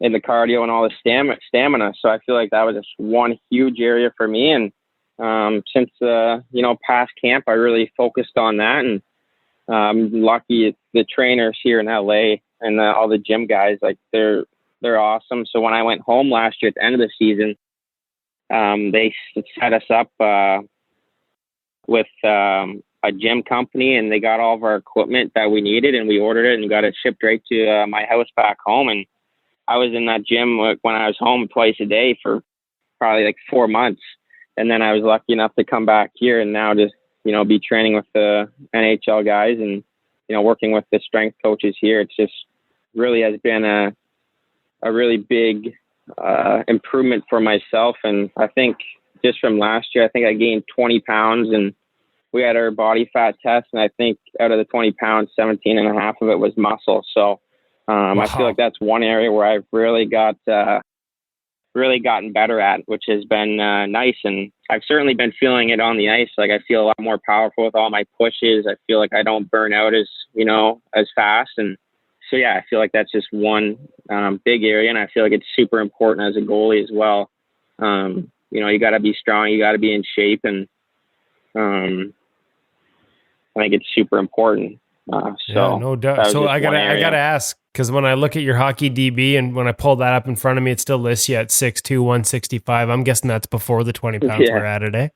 and the cardio and all the stamina. So I feel like that was just one huge area for me. And since, past camp, I really focused on that. And I'm lucky the trainers here in LA and all the gym guys, like they're awesome. So when I went home last year at the end of the season, they set us up with a gym company, and they got all of our equipment that we needed, and we ordered it and got it shipped right to my house back home. And I was in that gym when I was home twice a day for probably like 4 months. And then I was lucky enough to come back here and now just, be training with the NHL guys and, working with the strength coaches here. It's just really has been a really big improvement for myself. And I think just from last year, I think I gained 20 pounds, and we had our body fat test. And I think out of the 20 pounds, 17 and a half of it was muscle. So Wow. I feel like that's one area where I've really gotten better at, which has been nice. And I've certainly been feeling it on the ice. Like I feel a lot more powerful with all my pushes. I feel like I don't burn out as fast. And so, yeah, I feel like that's just one big area. And I feel like it's super important as a goalie as well. You got to be strong, you got to be in shape. And I think it's super important. Yeah, no doubt. So I gotta ask, because when I look at your hockey DB and when I pull that up in front of me, it still lists you at 6'2", 165. I'm guessing that's before the 20 pounds we're at today.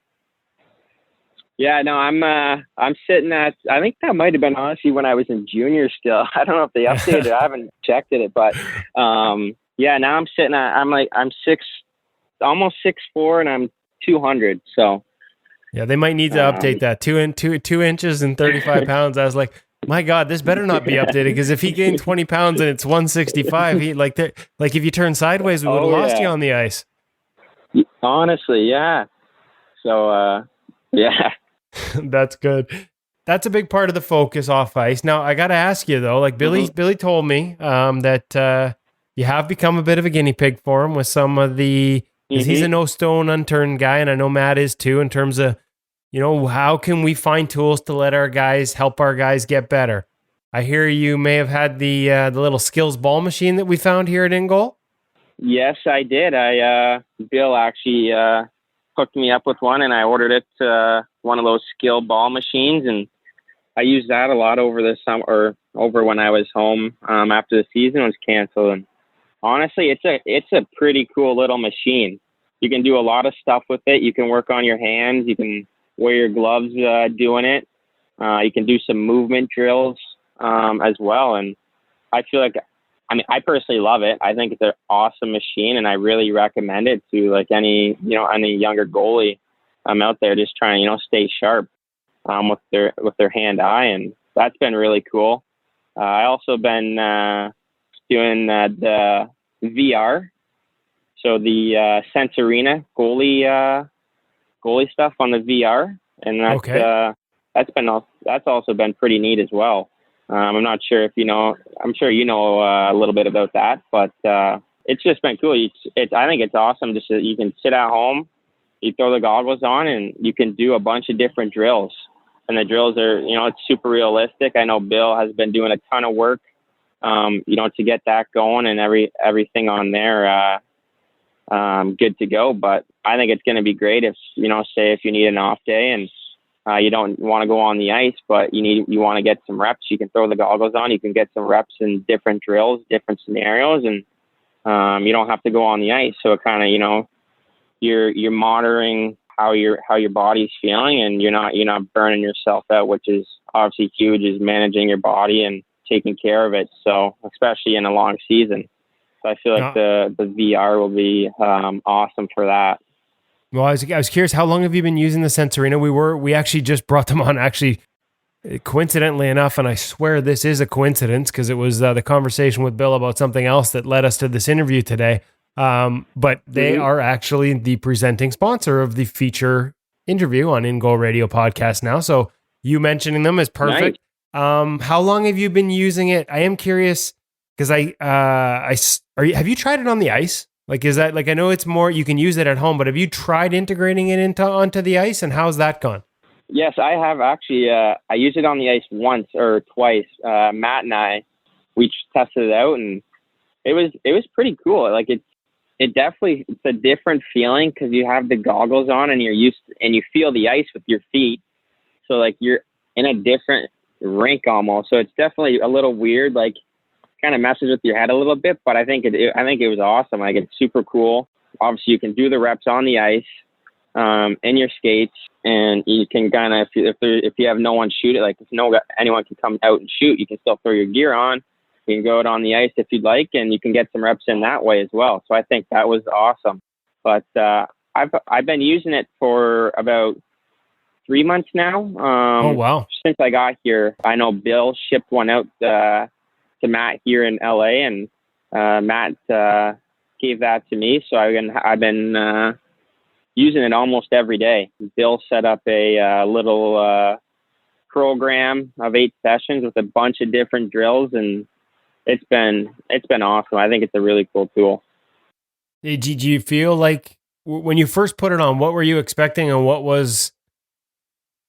Yeah, no, I'm sitting at, I think that might have been honestly when I was in junior still. I don't know if they updated it. I haven't checked it, but now I'm sitting at, I'm almost 6'4", and I'm 200. So yeah, they might need to update that 2 inches and 35 pounds. I was like, my God, this better not be updated, because if he gained 20 pounds and it's 165, he like if you turn sideways, we would have lost you on the ice. Honestly, yeah. So, yeah. That's good. That's a big part of the focus off ice. Now, I got to ask you though, like Billy told me that you have become a bit of a guinea pig for him with some of the, because he's a no stone unturned guy, and I know Matt is too, in terms of, how can we find tools to let our guys help our guys get better? I hear you may have had the little skills ball machine that we found here at InGoal. Yes, I did. Bill actually hooked me up with one, and I ordered it, one of those skill ball machines, and I used that a lot over the summer, or over when I was home after the season was canceled. And honestly, it's a pretty cool little machine. You can do a lot of stuff with it. You can work on your hands. You can wear your gloves doing it. You can do some movement drills as well. And I feel like, I personally love it. I think it's an awesome machine, and I really recommend it to like any younger goalie out there just trying, stay sharp with their hand-eye. And that's been really cool. I also been doing the VR. So the Sensorina goalie stuff on the VR, and that's also been pretty neat as well. I'm not sure if I'm sure a little bit about that, but it's just been cool. I think it's awesome. Just that you can sit at home, you throw the goggles on, and you can do a bunch of different drills. And the drills are, it's super realistic. I know Bill has been doing a ton of work, to get that going, and everything on there. Good to go. But I think it's going to be great if, say if you need an off day and you don't want to go on the ice, but you want to get some reps, you can throw the goggles on, you can get some reps in different drills, different scenarios, and you don't have to go on the ice. So it kind of, you're monitoring how your body's feeling, and you're not burning yourself out, which is obviously huge, is managing your body and taking care of it. So especially in a long season. So I feel like the VR will be awesome for that. Well, I was curious, how long have you been using the Sensorina? We actually just brought them on, actually, coincidentally enough, and I swear this is a coincidence, because it was the conversation with Bill about something else that led us to this interview today. But they are actually the presenting sponsor of the feature interview on InGoal Radio podcast now. So you mentioning them is perfect. Nice. How long have you been using it? I am curious because have you tried it on the ice? Like, is that like, I know it's more, you can use it at home, but have you tried integrating it onto the ice, and how's that gone? Yes, I have actually. I used it on the ice once or twice. Matt and I, we tested it out, and it was pretty cool. Like it's a different feeling because you have the goggles on and you feel the ice with your feet. So like you're in a different rink almost. So it's definitely a little weird. Like kind of messes with your head a little bit, but I think it was awesome. Like it's super cool. Obviously, you can do the reps on the ice, in your skates, and you can kind of if you have no one shoot it, like if anyone can come out and shoot, you can still throw your gear on. You can go out on the ice if you'd like, and you can get some reps in that way as well. So I think that was awesome. But I've been using it for about 3 months now. Oh wow! Since I got here, I know Bill shipped one out to Matt here in LA, and Matt gave that to me. So I've been using it almost every day. Bill set up a little program of 8 sessions with a bunch of different drills, and it's been awesome. I think it's a really cool tool. Did you feel like when you first put it on, what were you expecting, and what was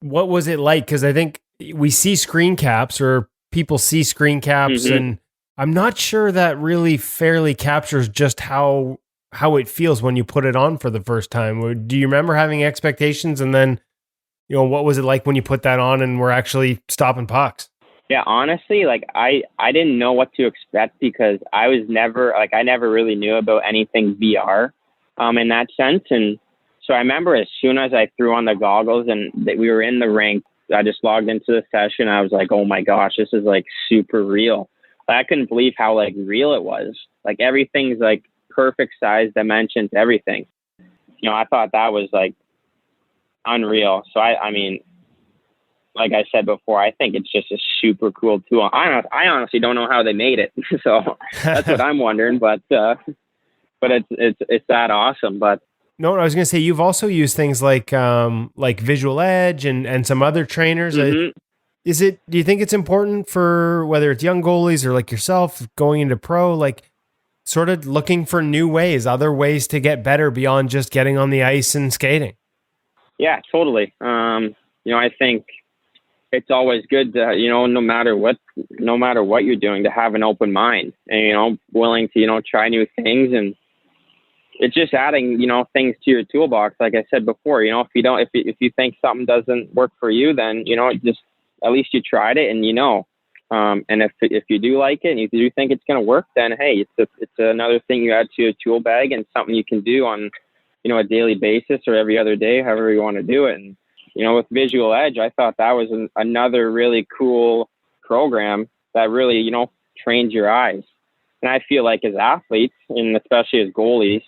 it like? Because I think we see screen caps, or people see screen caps, and I'm not sure that really fairly captures just how it feels when you put it on for the first time. Do you remember having expectations, and then, what was it like when you put that on and were actually stopping pucks? Yeah, honestly, like I didn't know what to expect because I never really knew about anything VR, in that sense. And so I remember as soon as I threw on the goggles and we were in the rink, I just logged into the session. I was like, oh my gosh, this is like super real. I couldn't believe how like real it was. Like everything's like perfect size, dimensions, everything. I thought that was like unreal. So I mean, like I said before, I think it's just a super cool tool. I honestly don't know how they made it. So that's what I'm wondering, but it's that awesome. But no, I was going to say, you've also used things like Visual Edge and some other trainers. Do you think it's important for whether it's young goalies or like yourself going into pro, like sort of looking for new ways, other ways to get better beyond just getting on the ice and skating? Yeah, totally. I think it's always good to, no matter what you're doing, to have an open mind and, willing to, try new things. And it's just adding, things to your toolbox. Like I said before, if you think something doesn't work for you, then, just at least you tried it and and if you do like it and you do think it's going to work, then, hey, it's another thing you add to your tool bag and something you can do on, a daily basis or every other day, however you want to do it. And, with Visual Edge, I thought that was another really cool program that really, trains your eyes. And I feel like as athletes, and especially as goalies,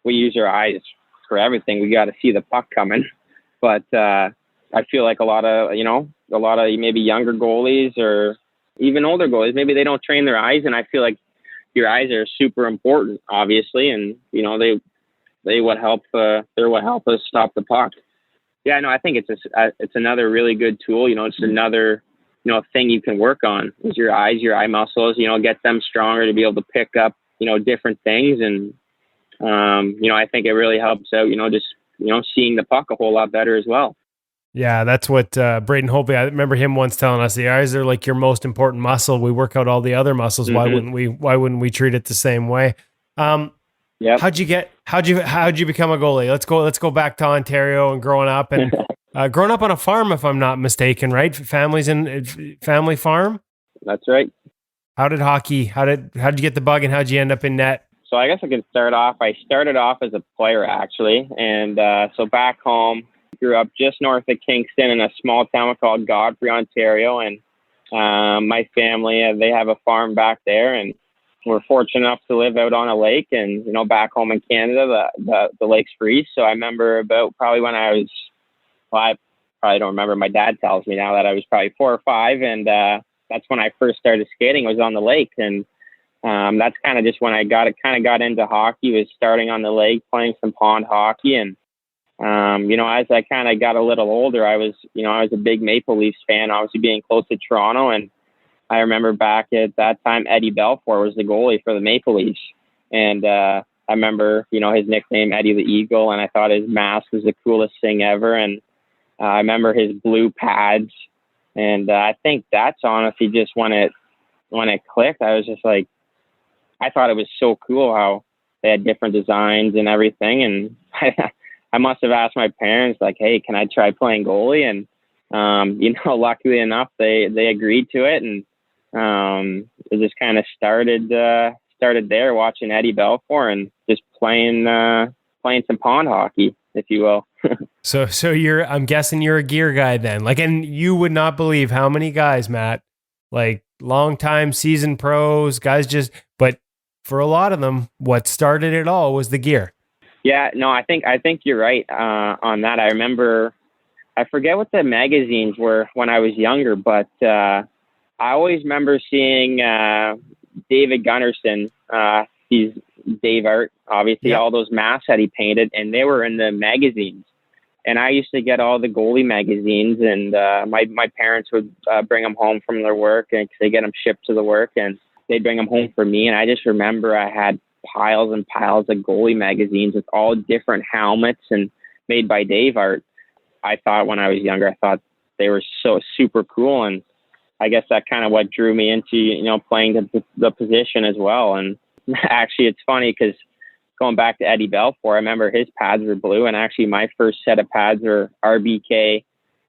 we use our eyes for everything. We got to see the puck coming. But I feel like a lot of maybe younger goalies or even older goalies, maybe they don't train their eyes. And I feel like your eyes are super important, obviously. And, they're what help us stop the puck. Yeah, no, I think it's another really good tool. It's another, thing you can work on is your eyes, your eye muscles, get them stronger to be able to pick up, different things. And, I think it really helps out, just, seeing the puck a whole lot better as well. Yeah, that's what Braden Holtby, I remember him once telling us, the eyes are like your most important muscle. We work out all the other muscles. Why wouldn't we treat it the same way? Yep. How'd you become a goalie? Let's go back to Ontario and growing up on a farm, if I'm not mistaken, right? Family farm. That's right. How'd you get the bug, and how'd you end up in net? So I guess I can start off. I started off as a player actually. And, so back home, grew up just north of Kingston in a small town called Godfrey, Ontario. And, my family, they have a farm back there, and we're fortunate enough to live out on a lake. And, back home in Canada, the lake's freeze. So I remember about probably when I was, I probably don't remember. My dad tells me now that I was probably 4 or 5. And, that's when I first started skating. I was on the lake. And, that's kind of just when I got into hockey, was starting on the lake, playing some pond hockey. And, as I kind of got a little older, I was a big Maple Leafs fan, obviously being close to Toronto. And I remember back at that time, Eddie Belfour was the goalie for the Maple Leafs. And, I remember, his nickname, Eddie the Eagle, and I thought his mask was the coolest thing ever. And I remember his blue pads. And I think that's honestly just when it clicked. I was just like, I thought it was so cool how they had different designs and everything. And I must have asked my parents, like, hey, can I try playing goalie? And, luckily enough, they agreed to it. And it just kind of started there, watching Eddie Belfour and just playing some pond hockey, if you will. So I'm guessing you're a gear guy then. Like, and you would not believe how many guys, Matt, like longtime seasoned pros, guys but for a lot of them, what started it all was the gear. Yeah, no, I think you're right on that. I remember, I forget what the magazines were when I was younger, but I always remember seeing David Gunnarsson. He's Dave Art, obviously, all those masks that he painted, and they were in the magazines. And I used to get all the goalie magazines, and my parents would bring them home from their work, and they get them shipped to the work, and they'd bring them home for me. And I just remember I had piles and piles of goalie magazines with all different helmets and made by Dave Art. I thought when I was younger, I thought they were so super cool. And I guess that kind of what drew me into, playing the position as well. And actually, it's funny because going back to Eddie Belfour, I remember his pads were blue, and actually my first set of pads were RBK,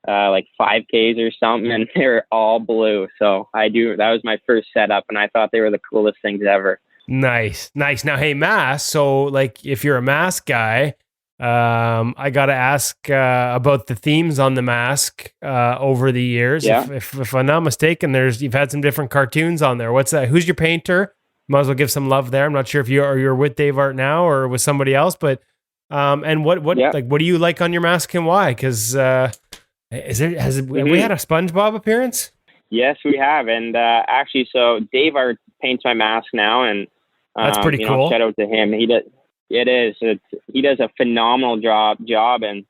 like 5Ks or something, and they were all blue. So that was my first setup, and I thought they were the coolest things ever. Nice. Now, hey, mask. So, like, if you're a mask guy, I got to ask about the themes on the mask over the years. Yeah. If I'm not mistaken, you've had some different cartoons on there. What's that? Who's your painter? Might as well give some love there. I'm not sure if you're with Dave Art now or with somebody else, but and what do you like on your mask and why? Because have we had a SpongeBob appearance? Yes, we have, and actually, so Dave Art paints my mask now, and that's pretty cool. Shout out to him. He does a phenomenal job, and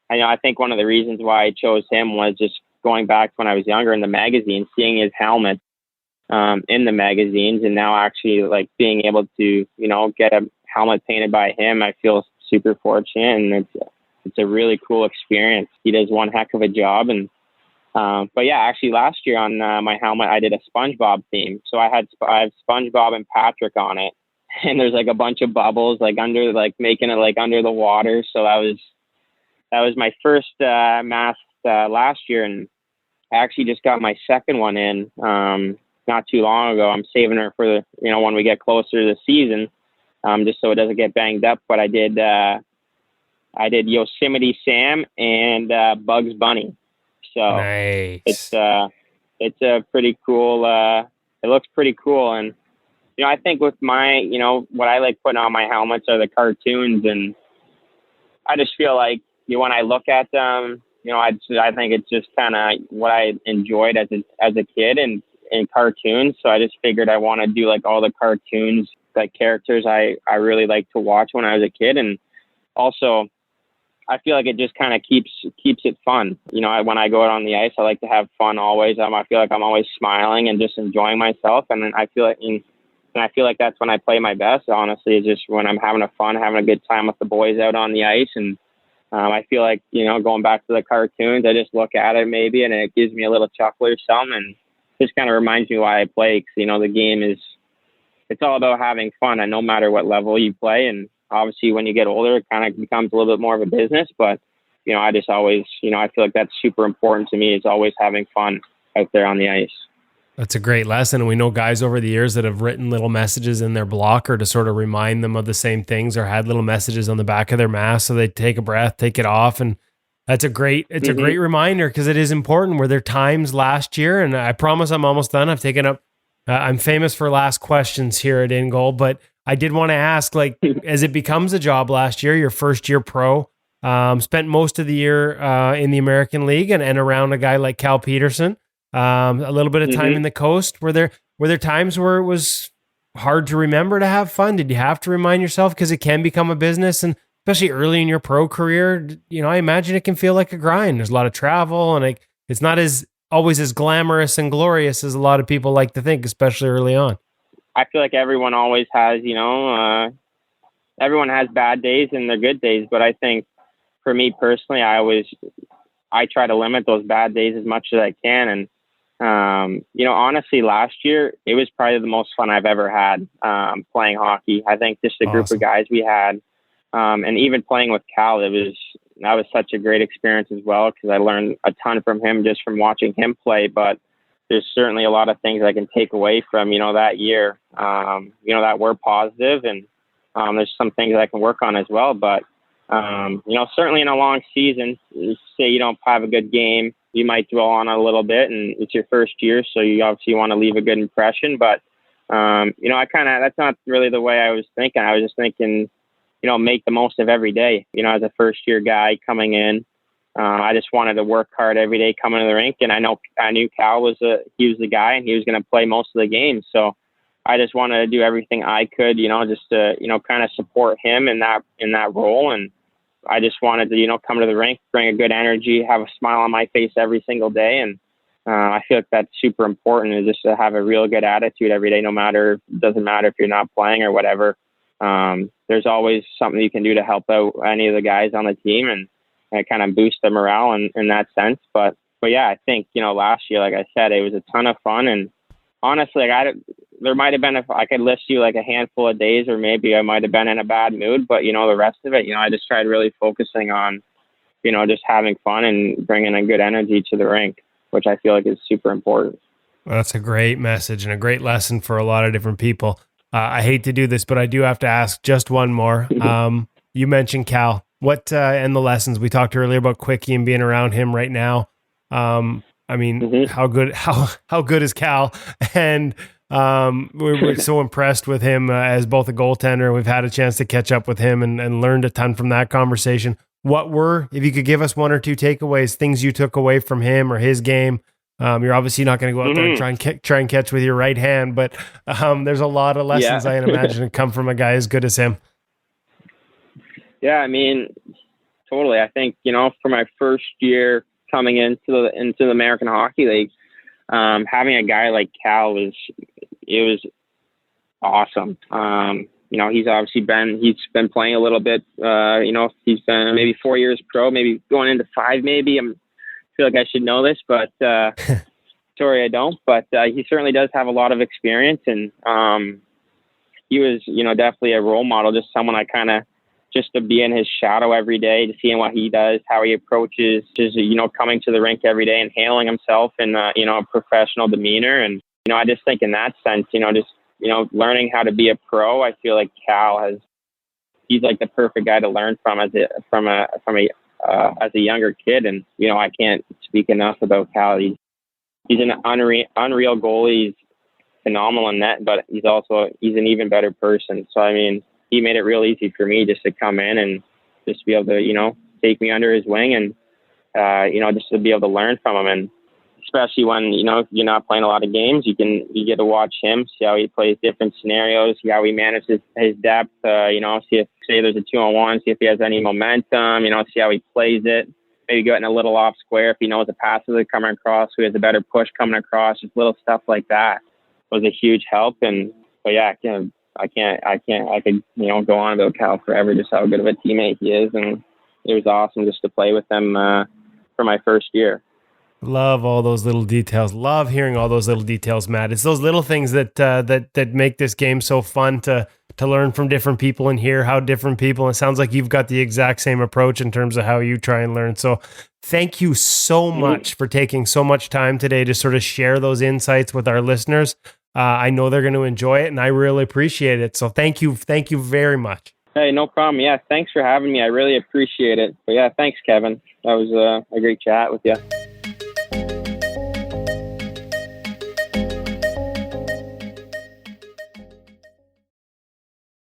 I think one of the reasons why I chose him was just going back to when I was younger in the magazine, seeing his helmet in the magazines, and now actually like being able to get a helmet painted by him. I feel super fortunate, and it's a really cool experience. He does one heck of a job. And but yeah, actually last year on my helmet I did a SpongeBob theme, so I have SpongeBob and Patrick on it, and there's like a bunch of bubbles like making it like under the water. So that was my first mask last year, and I actually just got my second one in not too long ago. I'm saving her for the when we get closer to the season, just so it doesn't get banged up. But I did Yosemite Sam and Bugs Bunny. So nice. It's a pretty cool. It looks pretty cool, and I think with my what I like putting on my helmets are the cartoons, and I just feel like when I look at them, I think it's just kind of what I enjoyed as a kid and in cartoons. So I just figured I want to do like all the cartoons, like characters I really like to watch when I was a kid. And also I feel like it just kind of keeps it fun. When I go out on the ice, I like to have fun always. I feel like I'm always smiling and just enjoying myself. And I feel like that's when I play my best, honestly, is just when I'm having a good time with the boys out on the ice. And I feel like, going back to the cartoons, I just look at it maybe and it gives me a little chuckle or something, and just kind of reminds me why I play. Because, the game it's all about having fun, and no matter what level you play. And obviously when you get older, it kind of becomes a little bit more of a business. But, I just always, I feel like that's super important to me, is always having fun out there on the ice. That's a great lesson. And we know guys over the years that have written little messages in their blocker to sort of remind them of the same things, or had little messages on the back of their mask so they take a breath, take it off. And that's a great reminder, because it is important. Were there times last year, and I promise I'm almost done, I've taken up, I'm famous for last questions here at InGoal, but I did want to ask, like, as it becomes a job last year, your first year pro, spent most of the year in the American League and around a guy like Cal Peterson. A little bit of time in the coast. Were there times where it was hard to remember to have fun? Did you have to remind yourself because it can become a business, and especially early in your pro career, I imagine it can feel like a grind. There's a lot of travel, and it's not as always as glamorous and glorious as a lot of people like to think, especially early on. I feel like everyone always has, everyone has bad days and their good days, but I think for me personally, I try to limit those bad days as much as I can. And, honestly, last year, it was probably the most fun I've ever had playing hockey. I think just the group of guys we had, and even playing with Cal, that was such a great experience as well, because I learned a ton from him just from watching him play. But there's certainly a lot of things I can take away from, that year, that were positive, and there's some things I can work on as well. But, certainly in a long season, say you don't have a good game, you might dwell on it a little bit, and it's your first year, so you obviously want to leave a good impression. But, that's not really the way I was thinking. I was just thinking, make the most of every day. As a first year guy coming in, I just wanted to work hard every day coming to the rink. And I knew Cal was the guy, and he was going to play most of the games. So I just wanted to do everything I could, just to, kind of support him in that role. And I just wanted to, come to the rink, bring a good energy, have a smile on my face every single day. And I feel like that's super important, is just to have a real good attitude every day, doesn't matter if you're not playing or whatever. There's always something you can do to help out any of the guys on the team and kind of boost the morale in that sense. But yeah, I think, last year, like I said, it was a ton of fun. And honestly, there might have been, if I could list you like a handful of days, or maybe I might have been in a bad mood, but the rest of it, I just tried really focusing on, just having fun and bringing a good energy to the rink, which I feel like is super important. Well, that's a great message and a great lesson for a lot of different people. I hate to do this, but I do have to ask just one more. You mentioned Cal. What and the lessons we talked earlier about Quickie and being around him right now. How good is Cal? And we're so impressed with him as both a goaltender. We've had a chance to catch up with him and learned a ton from that conversation. If you could give us one or two takeaways, things you took away from him or his game? You're obviously not going to go out there and try and catch with your right hand, but there's a lot of lessons I imagine come from a guy as good as him. Yeah, totally. I think, for my first year coming into the American Hockey League, having a guy like Cal was awesome. He's obviously been playing a little bit. He's been maybe 4 years pro, maybe going into 5. Maybe I feel like I should know this, but sorry, I don't. But he certainly does have a lot of experience, and he was, definitely a role model, just someone I kind of, just to be in his shadow every day, to seeing what he does, how he approaches, just, coming to the rink every day and handling himself in, a professional demeanor. And, I just think in that sense, learning how to be a pro, I feel like he's like the perfect guy to learn from as a younger kid. And, I can't speak enough about Cal. He's an unreal goalie. He's phenomenal in net, but he's an even better person. So, he made it real easy for me just to come in and just be able to, take me under his wing and, just to be able to learn from him. And especially when, you're not playing a lot of games, you get to watch him, see how he plays different scenarios, see how he manages his depth, see if, say there's a 2-on-1, see if he has any momentum, see how he plays it, maybe getting a little off square if he knows the passes are coming across, who has a better push coming across, just little stuff like that was a huge help. But yeah, I could, go on about Cal forever, just how good of a teammate he is. And it was awesome just to play with him for my first year. Love all those little details. Love hearing all those little details, Matt. It's those little things that make this game so fun to learn from different people and hear how different people. It sounds like you've got the exact same approach in terms of how you try and learn. So thank you so much for taking so much time today to sort of share those insights with our listeners. I know they're going to enjoy it, and I really appreciate it. So thank you very much. Hey, no problem. Yeah, thanks for having me. I really appreciate it. But yeah, thanks, Kevin. That was a great chat with you.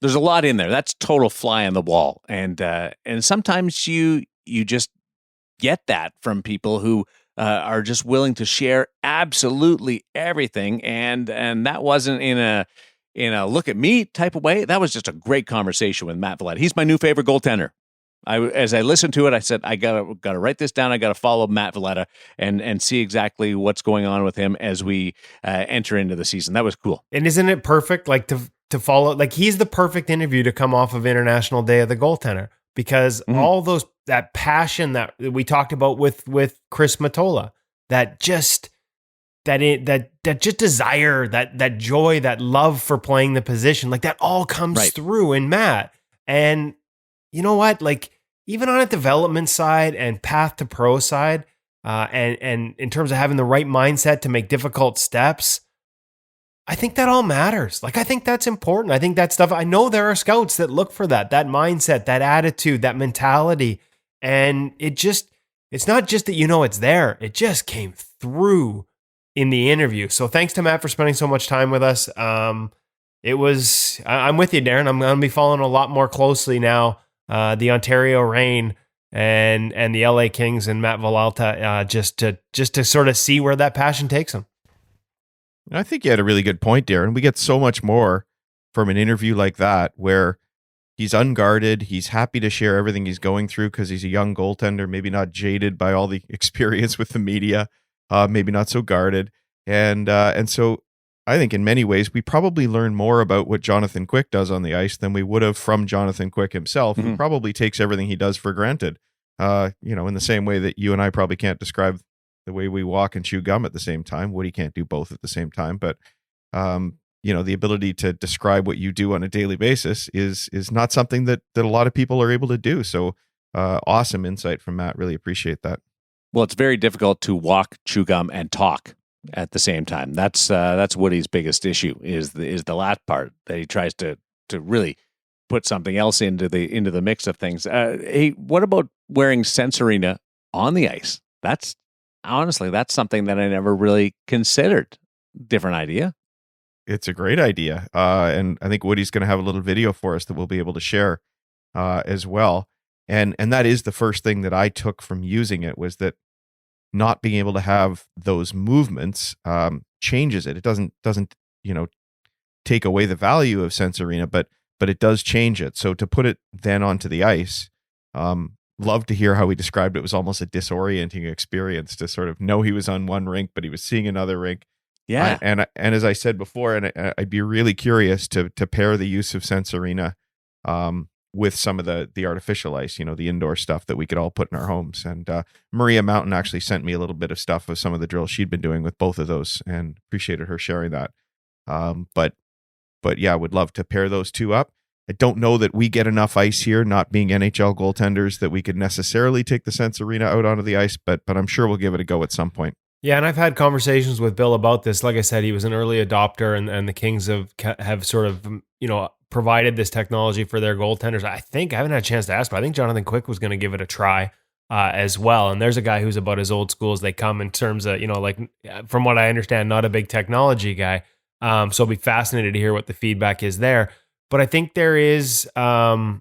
There's a lot in there. That's total fly on the wall, and sometimes you just get that from people who are just willing to share absolutely everything, and that wasn't in in a look at me type of way. That was just a great conversation with Matt Villalta. He's my new favorite goaltender. As I listened to it, I said, I gotta write this down. I gotta follow Matt Villalta and see exactly what's going on with him as we enter into the season. That was cool. And isn't it perfect? Like to follow, like he's the perfect interview to come off of International Day of the Goaltender, because all that passion that we talked about with Chris Matola, that just desire, that joy, that love for playing the position, like that all comes through in Matt. And you know what? Like even on a development side and path to pro side, and in terms of having the right mindset to make difficult steps, I think that all matters. Like I think that's important. I think that stuff. I know there are scouts that look for that mindset, that attitude, that mentality, and it's not just that it's there. It just came through in the interview. So thanks to Matt for spending so much time with us. I'm with you, Darren. I'm going to be following a lot more closely now. The Ontario Reign and the LA Kings and Matt Villalta, just to sort of see where that passion takes them. I think you had a really good point, Darren. We get so much more from an interview like that, where he's unguarded. He's happy to share everything he's going through because he's a young goaltender, maybe not jaded by all the experience with the media, maybe not so guarded. And so I think in many ways, we probably learn more about what Jonathan Quick does on the ice than we would have from Jonathan Quick himself, who probably takes everything he does for granted. In the same way that you and I probably can't describe the way we walk and chew gum at the same time. Woody can't do both at the same time, but the ability to describe what you do on a daily basis is not something that a lot of people are able to do. So awesome insight from Matt. Really appreciate that. Well, it's very difficult to walk, chew gum, and talk at the same time. That's Woody's biggest issue is the last part, that he tries to really put something else into the mix of things. Hey, what about wearing Sensorina on the ice? That's something that I never really considered. Different idea. It's a great idea. And I think Woody's going to have a little video for us that we'll be able to share as well. And that is the first thing that I took from using it, was that not being able to have those movements changes it. It doesn't take away the value of Sensorina, but it does change it. So to put it then onto the ice, love to hear how he described it. It was almost a disorienting experience to sort of know he was on one rink, but he was seeing another rink. Yeah. And as I said before, and I'd be really curious to pair the use of Sensorina with some of the artificial ice, the indoor stuff that we could all put in our homes. And Maria Mountain actually sent me a little bit of stuff of some of the drills she'd been doing with both of those, and appreciated her sharing that. But yeah, would love to pair those two up. I don't know that we get enough ice here, not being NHL goaltenders, that we could necessarily take the Sensorina out onto the ice, but I'm sure we'll give it a go at some point. Yeah, and I've had conversations with Bill about this. Like I said, he was an early adopter, and the Kings have sort of provided this technology for their goaltenders. I haven't had a chance to ask, but I think Jonathan Quick was going to give it a try as well. And there's a guy who's about as old school as they come in terms of from what I understand, not a big technology guy. So I'll be fascinated to hear what the feedback is there. But I think there is right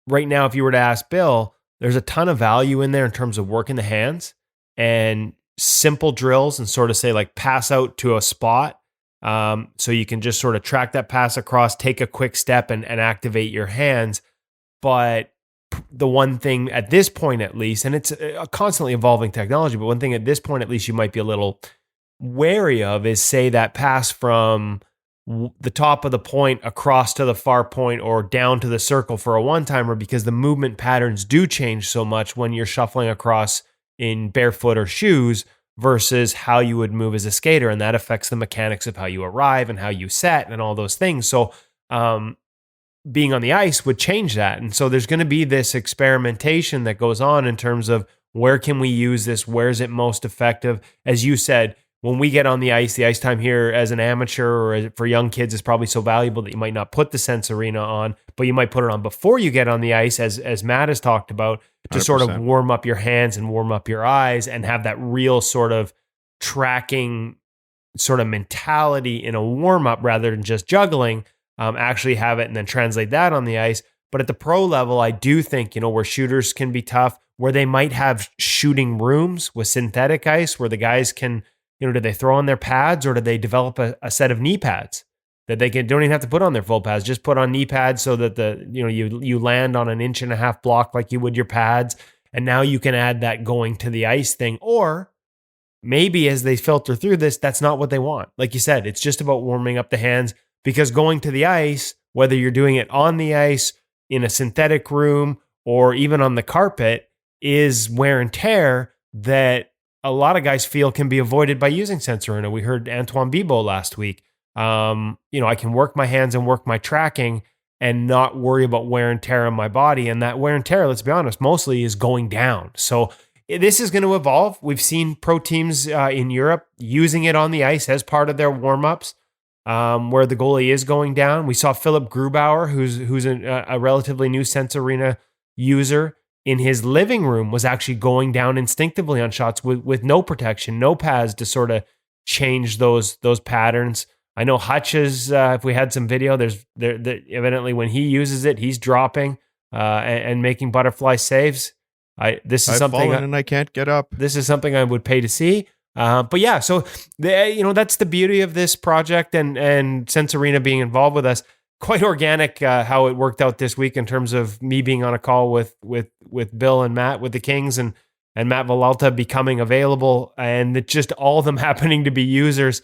now, if you were to ask Bill, there's a ton of value in there in terms of working the hands and simple drills, and sort of say like pass out to a spot. So you can just sort of track that pass across, take a quick step and activate your hands. But the one thing at this point, at least, and it's a constantly evolving technology, but one thing at this point, at least, you might be a little wary of is, say, that pass from the top of the point across to the far point or down to the circle for a one-timer, because the movement patterns do change so much when you're shuffling across in barefoot or shoes versus how you would move as a skater. And that affects the mechanics of how you arrive and how you set and all those things. So being on the ice would change that. And so there's going to be this experimentation that goes on in terms of where can we use this? Where is it most effective? As you said, when we get on the ice time here as an amateur or for young kids is probably so valuable that you might not put the Sensorina on, but you might put it on before you get on the ice, as Matt has talked about, to 100%. Sort of warm up your hands and warm up your eyes and have that real sort of tracking sort of mentality in a warm up rather than just juggling, actually have it and then translate that on the ice. But at the pro level, I do think, where shooters can be tough, where they might have shooting rooms with synthetic ice where the guys can, do they throw on their pads or do they develop a set of knee pads that they don't even have to put on their full pads, just put on knee pads so that you land on an 1.5 inch block like you would your pads. And now you can add that going to the ice thing. Or maybe as they filter through this, that's not what they want. Like you said, it's just about warming up the hands, because going to the ice, whether you're doing it on the ice, in a synthetic room, or even on the carpet, is wear and tear that a lot of guys feel can be avoided by using Sensorina. We heard Antoine Bibeau last week. I can work my hands and work my tracking and not worry about wear and tear on my body. And that wear and tear, let's be honest, mostly is going down. So this is going to evolve. We've seen pro teams in Europe using it on the ice as part of their warm-ups, where the goalie is going down. We saw Philip Grubauer, who's a relatively new Sensorina user, in his living room was actually going down instinctively on shots with no protection, no pads to sort of change those patterns. I know Hutch's, if we had some video, evidently when he uses it, he's dropping and making butterfly saves. I've fallen and I can't get up. This is something I would pay to see. But yeah, so that's the beauty of this project and Sensorina being involved with us. Quite organic how it worked out this week in terms of me being on a call with Bill and Matt with the Kings and Matt Villalta becoming available, and just all of them happening to be users.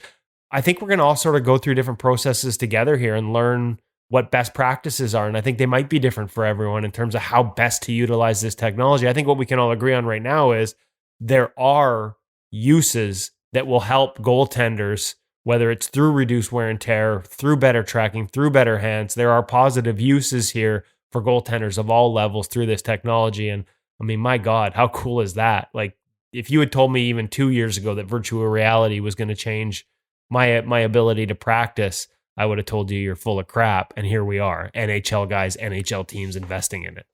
I think we're going to all sort of go through different processes together here and learn what best practices are. And I think they might be different for everyone in terms of how best to utilize this technology. I think what we can all agree on right now is there are uses that will help goaltenders, whether it's through reduced wear and tear, through better tracking, through better hands. There are positive uses here for goaltenders of all levels through this technology. And I mean, my God, how cool is that? Like, if you had told me even 2 years ago that virtual reality was going to change my ability to practice, I would have told you you're full of crap. And here we are, NHL guys, NHL teams investing in it.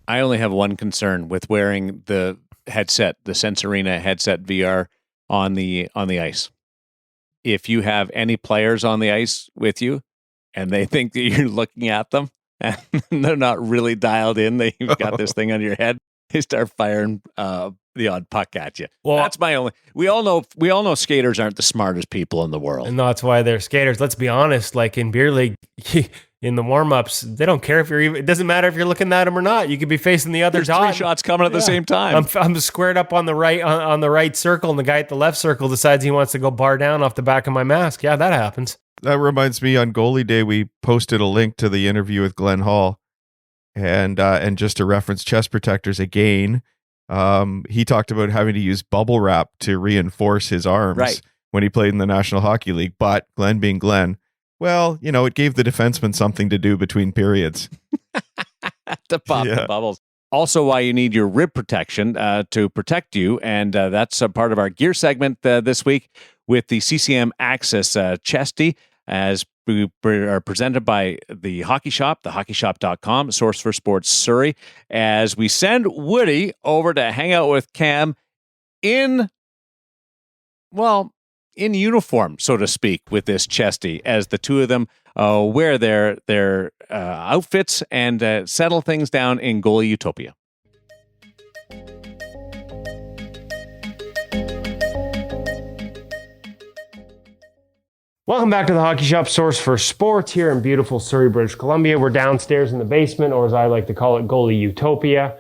I only have one concern with wearing the headset, the Sensorina headset VR on the ice. If you have any players on the ice with you and they think that you're looking at them and they're not really dialed in, you've got this thing on your head, they start firing the odd puck at you. Well, that's my only. We all know skaters aren't the smartest people in the world, and that's why they're skaters. Let's be honest. Like in beer league, in the warm-ups, they don't care if it doesn't matter if you're looking at them or not. You could be facing the other dot. 3 shots coming at the same time. I'm squared up on the right on the right circle, and the guy at the left circle decides he wants to go bar down off the back of my mask. Yeah, that happens. That reminds me, on Goalie Day, we posted a link to the interview with Glenn Hall, and just to reference chest protectors again, he talked about having to use bubble wrap to reinforce his arms when he played in the National Hockey League. But Glenn being Glenn, well, it gave the defenseman something to do between periods. To pop the bubbles. Also, why you need your rib protection to protect you. And that's a part of our gear segment this week with the CCM AXIS chesty, as we are presented by the Hockey Shop, thehockeyshop.com, source for sports Surrey, as we send Woody over to hang out with Cam in uniform, so to speak, with this chesty, as the two of them wear their outfits and settle things down in Goalie Utopia. Welcome back to the Hockey Shop, source for sports here in beautiful Surrey, British Columbia. We're downstairs in the basement, or as I like to call it, Goalie Utopia,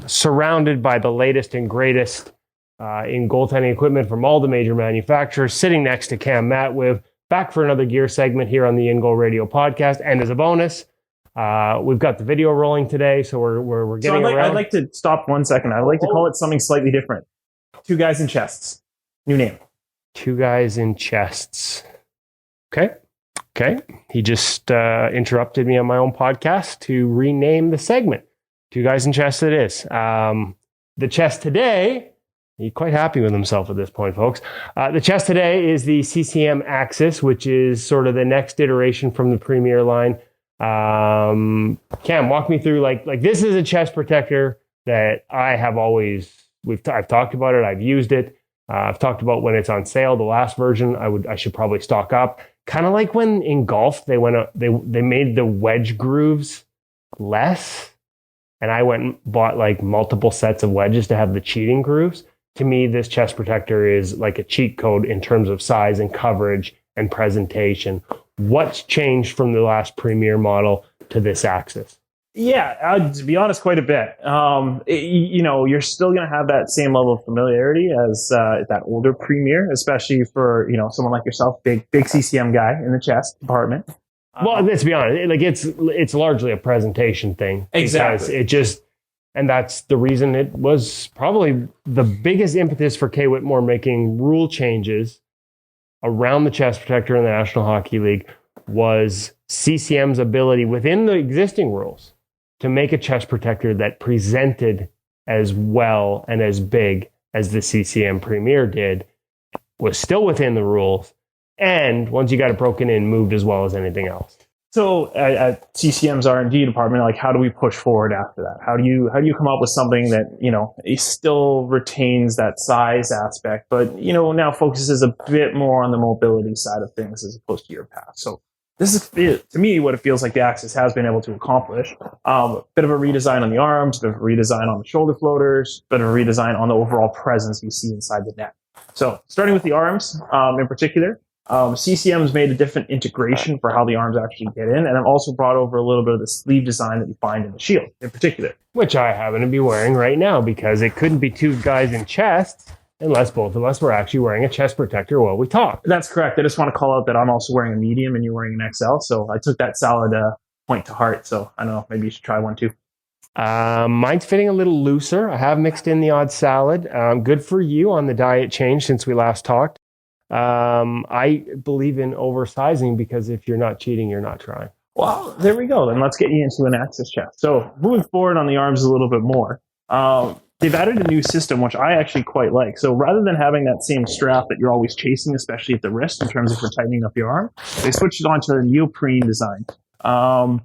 surrounded by the latest and greatest in goaltending equipment from all the major manufacturers, sitting next to Cam Matwiv, back for another gear segment here on the InGoal Radio podcast. And as a bonus, we've got the video rolling today, so we're getting around. I'd like to stop 1 second. I'd like to call it something slightly different. 2 guys in chests. New name. 2 guys in chests. Okay. He just interrupted me on my own podcast to rename the segment. 2 guys in chests it is. The chest today, he's quite happy with himself at this point, folks. The chest today is the CCM AXIS, which is sort of the next iteration from the Premier line. Cam, walk me through, like this is a chest protector that I have always, I've talked about it, I've used it. I've talked about when it's on sale, the last version, I should probably stock up. Kind of like when in golf, they made the wedge grooves less. And I went and bought like multiple sets of wedges to have the cheating grooves. To me, this chest protector is like a cheat code in terms of size and coverage and presentation. What's changed from the last Premier model to this Axis? Yeah, to be honest, quite a bit. You're still going to have that same level of familiarity as that older Premier, especially for someone like yourself, big CCM guy in the chest department. Well, let's be honest. Like it's largely a presentation thing. Exactly. And that's the reason it was probably the biggest impetus for Kay Whitmore making rule changes around the chest protector in the National Hockey League was CCM's ability within the existing rules to make a chest protector that presented as well and as big as the CCM Premier did, was still within the rules, and once you got it broken in, moved as well as anything else. So at CCM's R&D department, like, how do we push forward after that? How do you come up with something that it still retains that size aspect, but now focuses a bit more on the mobility side of things as opposed to your past? So this is, to me, what it feels like the Axis has been able to accomplish. A bit of a redesign on the arms, a bit of a redesign on the shoulder floaters, a bit of a redesign on the overall presence you see inside the net. So starting with the arms in particular, CCM's made a different integration for how the arms actually get in, and I've also brought over a little bit of the sleeve design that you find in the shield in particular. Which I happen to be wearing right now, because it couldn't be two guys in chests unless both of us were actually wearing a chest protector while we talk. That's correct. I just want to call out that I'm also wearing a medium and you're wearing an XL, so I took that salad point to heart, so I don't know, maybe you should try one too. Mine's fitting a little looser. I have mixed in the odd salad. Good for you on the diet change since we last talked. I believe in oversizing, because if you're not cheating, you're not trying. Well, there we go. Then let's get you into an Axis chest. So moving forward on the arms a little bit more, they've added a new system, which I actually quite like. So rather than having that same strap that you're always chasing, especially at the wrist in terms of for tightening up your arm, they switched it onto a neoprene design.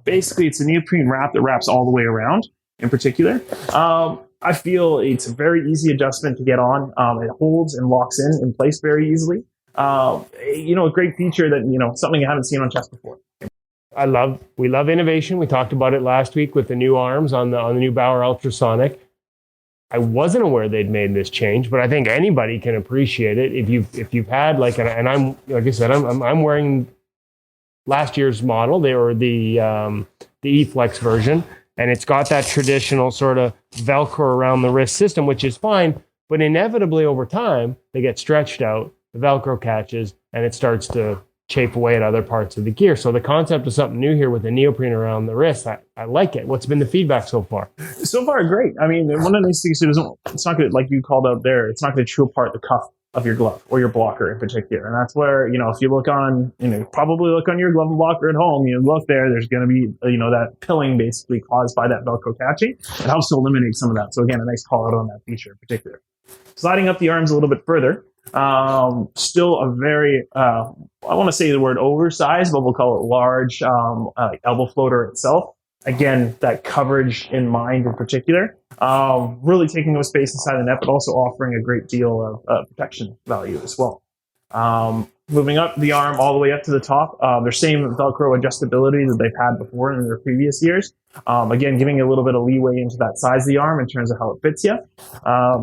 Basically, it's a neoprene wrap that wraps all the way around in particular. I feel it's a very easy adjustment to get on. It holds and locks in place very easily. A great feature that, something you haven't seen on chest before. We love innovation. We talked about it last week with the new arms on the new Bauer Ultrasonic. I wasn't aware they'd made this change, but I think anybody can appreciate it if you've had and I'm, like I said, I'm wearing last year's model. They were the E-Flex version, and it's got that traditional sort of Velcro around the wrist system, which is fine, but inevitably over time they get stretched out. The Velcro catches, and it starts to chafe away at other parts of the gear. So the concept of something new here with the neoprene around the wrist, I like it. What's been the feedback so far? So far, great. I mean, one of the nice things is it's not going to, like you called out there, it's not going to chew apart the cuff of your glove or your blocker in particular. And that's where, if you look on, probably look on your glove and blocker at home, you look there's going to be, that pilling basically caused by that Velcro catching. It helps to eliminate some of that. So again, a nice call out on that feature in particular. Sliding up the arms a little bit further, still a very, I want to say the word oversized, but we'll call it large elbow floater itself. Again, that coverage in mind in particular, really taking up space inside the net, but also offering a great deal of protection value as well. Moving up the arm all the way up to the top, their same Velcro adjustability that they've had before in their previous years. Again, giving a little bit of leeway into that size of the arm in terms of how it fits you.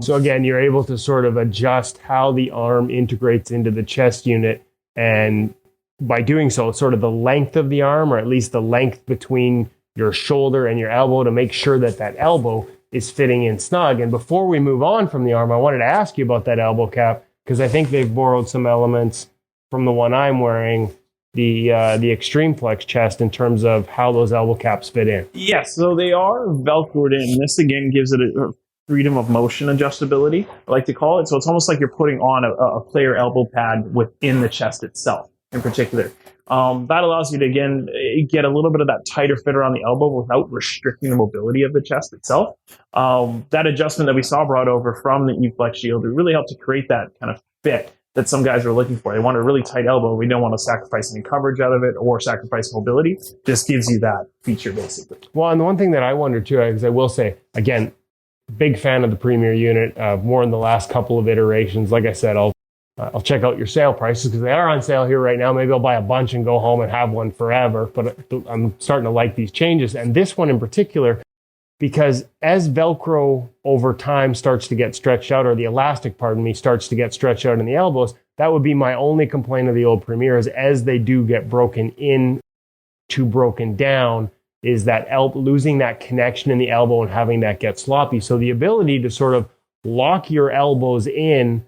So again, you're able to sort of adjust how the arm integrates into the chest unit, and by doing so, sort of the length of the arm, or at least the length between your shoulder and your elbow, to make sure that elbow is fitting in snug. And before we move on from the arm, I wanted to ask you about that elbow cap, because I think they've borrowed some elements from the one I'm wearing, the Extreme Flex chest, in terms of how those elbow caps fit in. Yes, so they are Velcroed in. This again gives it a freedom of motion adjustability, I like to call it. So it's almost like you're putting on a player elbow pad within the chest itself in particular. That allows you to, again, get a little bit of that tighter fit around the elbow without restricting the mobility of the chest itself. That adjustment that we saw brought over from the E-Flex Shield, it really helped to create that kind of fit that some guys are looking for. They want a really tight elbow. We don't want to sacrifice any coverage out of it or sacrifice mobility. Just gives you that feature, basically. Well, and the one thing that I wonder too, because I will say, again, big fan of the Premier unit, more in the last couple of iterations. Like I said, I'll check out your sale prices, because they are on sale here right now. Maybe I'll buy a bunch and go home and have one forever. But I'm starting to like these changes. And this one in particular, because as Velcro over time starts to get stretched out, or the elastic, starts to get stretched out in the elbows, That would be my only complaint of the old Premier, is as they do get broken in to broken down, is that losing that connection in the elbow and having that get sloppy. So the ability to sort of lock your elbows in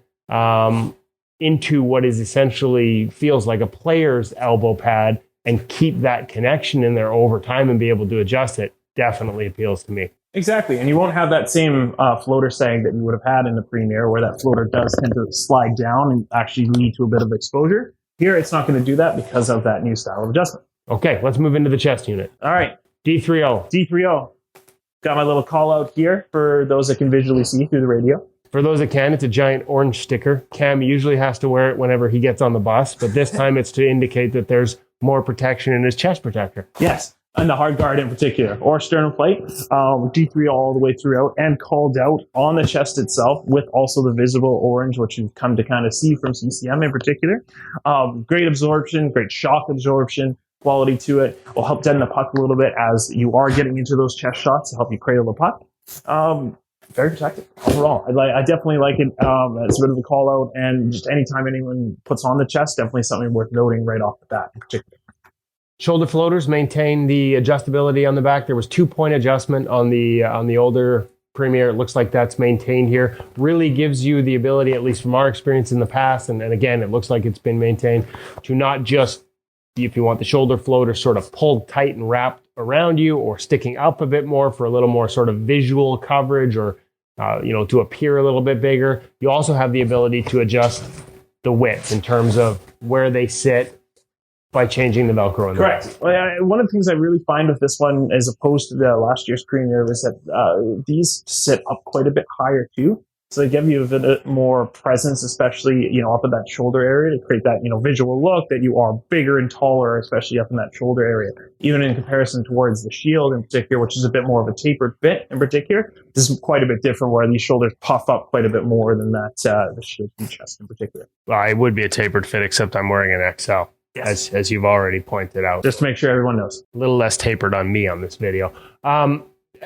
into what is essentially feels like a player's elbow pad and keep that connection in there over time and be able to adjust it definitely appeals to me. Exactly, and you won't have that same floater sag that you would have had in the Premier, where that floater does tend to slide down and actually lead to a bit of exposure. Here, it's not going to do that because of that new style of adjustment. Okay, let's move into the chest unit. All right, D30. D30. Got my little call out here for those that can visually see through the radio. For those that can, it's a giant orange sticker. Cam usually has to wear it whenever he gets on the bus, but this time it's to indicate that there's more protection in his chest protector. Yes, and the hard guard in particular, or sternum plate, D3 all the way throughout, and called out on the chest itself with also the visible orange, which you've come to kind of see from CCM in particular. Great absorption, great shock absorption quality to it. Will help deaden the puck a little bit as you are getting into those chest shots to help you cradle the puck. Very protective overall. I definitely like it. It's a bit of a call out, and just anytime anyone puts on the chest, definitely something worth noting right off the bat in particular. Shoulder floaters maintain the adjustability on the back. There was 2-point adjustment on the older Premier. It looks like that's maintained here. Really gives you the ability, at least from our experience in the past, and again, it looks like it's been maintained, to not just, if you want the shoulder floater sort of pulled tight and wrapped around you or sticking up a bit more for a little more sort of visual coverage or, to appear a little bit bigger. You also have the ability to adjust the width in terms of where they sit by changing the Velcro in there. Correct. One of the things I really find with this one, as opposed to the last year's Premier, is that these sit up quite a bit higher too. So they give you a bit more presence, especially, up in that shoulder area, to create that, visual look that you are bigger and taller, especially up in that shoulder area. Even in comparison towards the Shield in particular, which is a bit more of a tapered fit in particular, this is quite a bit different where these shoulders puff up quite a bit more than that, the Shield and chest in particular. Well, it would be a tapered fit, except I'm wearing an XL. Yes. As you've already pointed out. Just to make sure everyone knows. A little less tapered on me on this video.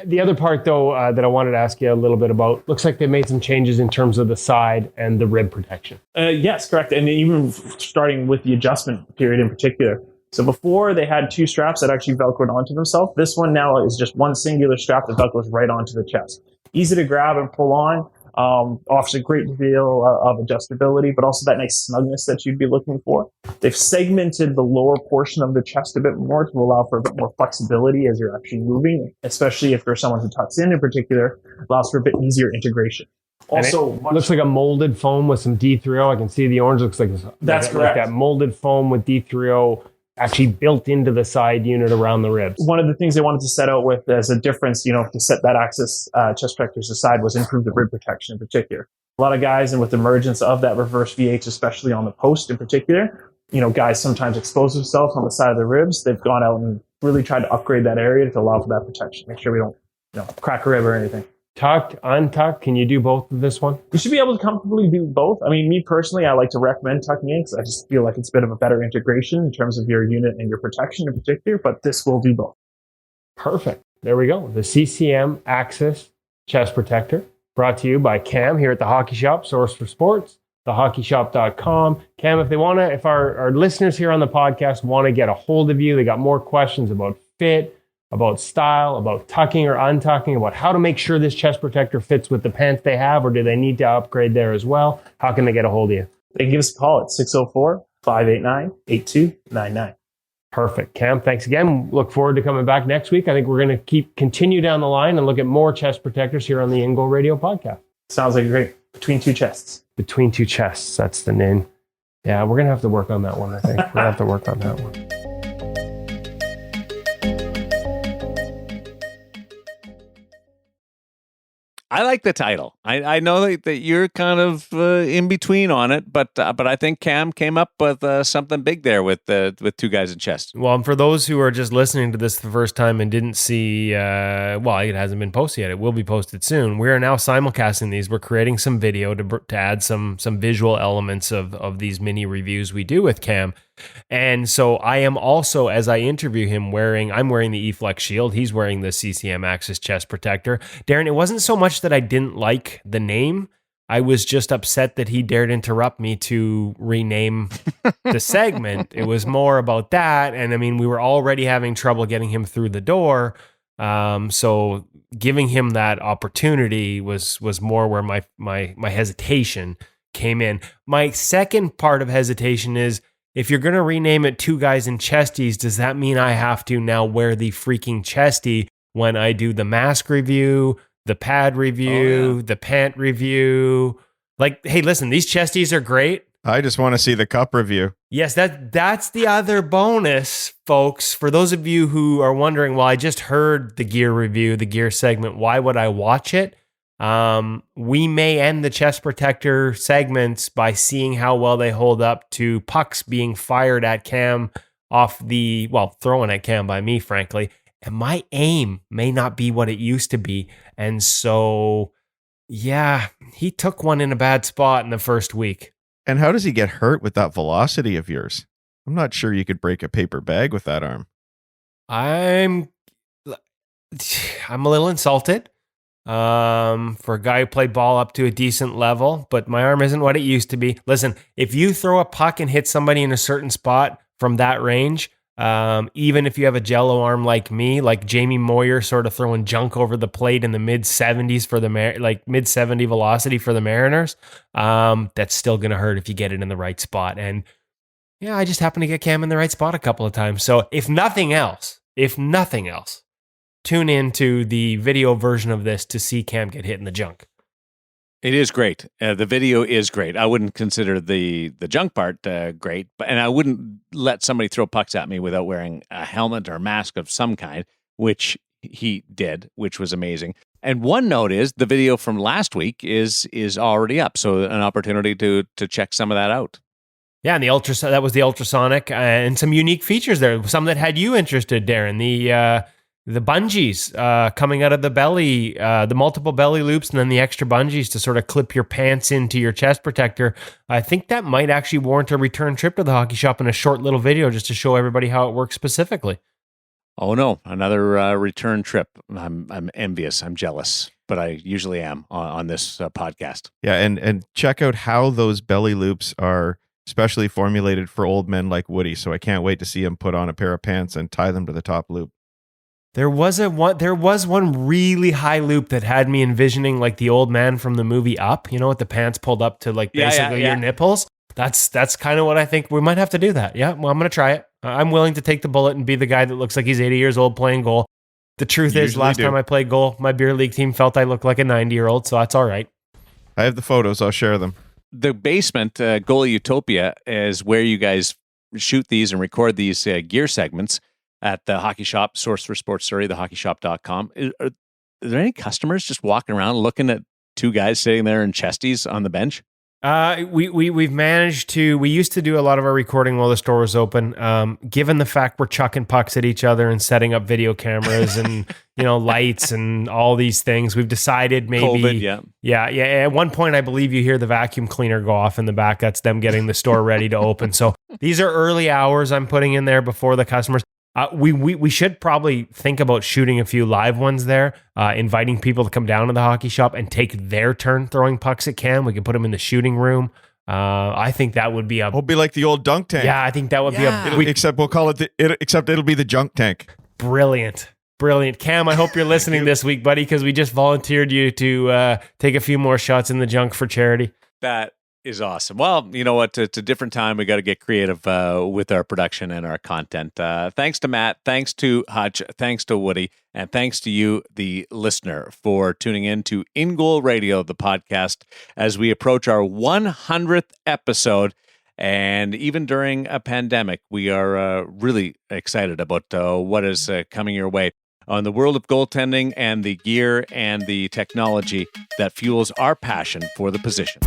The other part, though, that I wanted to ask you a little bit about, looks like they made some changes in terms of the side and the rib protection. Yes, correct. And even starting with the adjustment period in particular. So before they had 2 straps that actually Velcroed onto themselves. This one now is just one singular strap that Velcros right onto the chest. Easy to grab and pull on. Offers a great deal of adjustability, but also that nice snugness that you'd be looking for. They've segmented the lower portion of the chest a bit more to allow for a bit more flexibility as you're actually moving, especially if there's someone who tucks in particular, allows for a bit easier integration. Also, looks like a molded foam with some D30. I can see the orange looks like that's correct. Like that molded foam with D30 actually built into the side unit around the ribs. One of the things they wanted to set out with as a difference, to set that AXIS chest protectors aside, was improve the rib protection in particular. A lot of guys, and with the emergence of that reverse VH, especially on the post in particular, guys sometimes expose themselves on the side of the ribs. They've gone out and really tried to upgrade that area to allow for that protection. Make sure we don't, crack a rib or anything. Tucked, untucked, can you do both of this one? You should be able to comfortably do both. I mean, me personally, I like to recommend tucking in because I just feel like it's a bit of a better integration in terms of your unit and your protection in particular, but this will do both. Perfect. There we go. The CCM AXIS chest protector, brought to you by Cam here at the Hockey Shop, source for sports, thehockeyshop.com. Cam, if our listeners here on the podcast want to get a hold of you, they got more questions about fit, about style, about tucking or untucking, about how to make sure this chest protector fits with the pants they have, or do they need to upgrade there as well? How can they get a hold of you? They can give us a call at 604-589-8299. Perfect. Cam, thanks again. Look forward to coming back next week. I think we're going to continue down the line and look at more chest protectors here on the InGoal Radio podcast. Sounds like great. Between Two Chests. Between Two Chests. That's the name. Yeah, we're going to have to work on that one, I think. We're going to have to work on that one. I like the title. I know that you're kind of in between on it, but I think Cam came up with something big there with two guys in chest. Well, and for those who are just listening to this the first time and didn't see, it hasn't been posted yet. It will be posted soon. We are now simulcasting these. We're creating some video to add some visual elements of these mini reviews we do with Cam. And so I am also, as I interview him, I'm wearing the E-Flex Shield. He's wearing the CCM AXIS chest protector. Darren, it wasn't so much that I didn't like the name, I was just upset that he dared interrupt me to rename the segment. It was more about that. And I mean, we were already having trouble getting him through the door. So giving him that opportunity was more where my hesitation came in. My second part of hesitation is, if you're going to rename it Two Guys in Chesties, does that mean I have to now wear the freaking chesty when I do the mask review, the pad review, the pant review? Like, hey, listen, these chesties are great. I just want to see the cup review. Yes, that's the other bonus, folks. For those of you who are wondering, well, I just heard the gear review, the gear segment. Why would I watch it? We may end the chest protector segments by seeing how well they hold up to pucks being fired at Cam thrown at Cam by me, frankly. And my aim may not be what it used to be. And so, yeah, he took one in a bad spot in the first week. And how does he get hurt with that velocity of yours? I'm not sure you could break a paper bag with that arm. I'm a little insulted for a guy who played ball up to a decent level, but my arm isn't what it used to be. Listen, if you throw a puck and hit somebody in a certain spot from that range, even if you have a jello arm like me, like Jamie Moyer sort of throwing junk over the plate in the mid-70s for the mid-70 velocity for the Mariners, that's still going to hurt if you get it in the right spot. And yeah, I just happened to get Cam in the right spot a couple of times. So if nothing else, tune into the video version of this to see Cam get hit in the junk. It is great. The video is great. I wouldn't consider the junk part great, and I wouldn't let somebody throw pucks at me without wearing a helmet or mask of some kind, which he did, which was amazing. And one note is the video from last week is already up, so an opportunity to check some of that out. Yeah, and that was the ultrasonic and some unique features there. Some that had you interested, Darren. The bungees coming out of the belly, the multiple belly loops, and then the extra bungees to sort of clip your pants into your chest protector. I think that might actually warrant a return trip to the hockey shop in a short little video just to show everybody how it works specifically. Oh no, another return trip. I'm envious. I'm jealous, but I usually am on this podcast. Yeah, and check out how those belly loops are specially formulated for old men like Woody. So I can't wait to see him put on a pair of pants and tie them to the top loop. There was one really high loop that had me envisioning like the old man from the movie Up, with the pants pulled up to like basically your nipples. That's kind of what I think. We might have to do that. Yeah, well, I'm going to try it. I'm willing to take the bullet and be the guy that looks like he's 80 years old playing goal. The truth is, last time I played goal, my beer league team felt I looked like a 90-year-old, so that's all right. I have the photos. I'll share them. The basement, Goalie Utopia, is where you guys shoot these and record these gear segments at the hockey shop, source for sports Surrey, thehockeyshop.com. Are there any customers just walking around looking at two guys sitting there in chesties on the bench? We've managed to. We used to do a lot of our recording while the store was open. Given the fact we're chucking pucks at each other and setting up video cameras and lights and all these things, we've decided maybe. COVID, yeah. At one point, I believe you hear the vacuum cleaner go off in the back. That's them getting the store ready to open. So these are early hours I'm putting in there before the customers. We should probably think about shooting a few live ones there, inviting people to come down to the hockey shop and take their turn throwing pucks at Cam. We can put them in the shooting room. I think that would be It'll be like the old dunk tank. Yeah, I think that would be except we'll call it except it'll be the junk tank. Brilliant. Cam, I hope you're listening this week, buddy, because we just volunteered you to take a few more shots in the junk for charity. That is awesome. Well, you know what? It's a different time. We got to get creative with our production and our content. Thanks to Matt. Thanks to Hutch. Thanks to Woody. And thanks to you, the listener, for tuning in to InGoal Radio, the podcast, as we approach our 100th episode. And even during a pandemic, we are really excited about what is coming your way on the world of goaltending and the gear and the technology that fuels our passion for the position.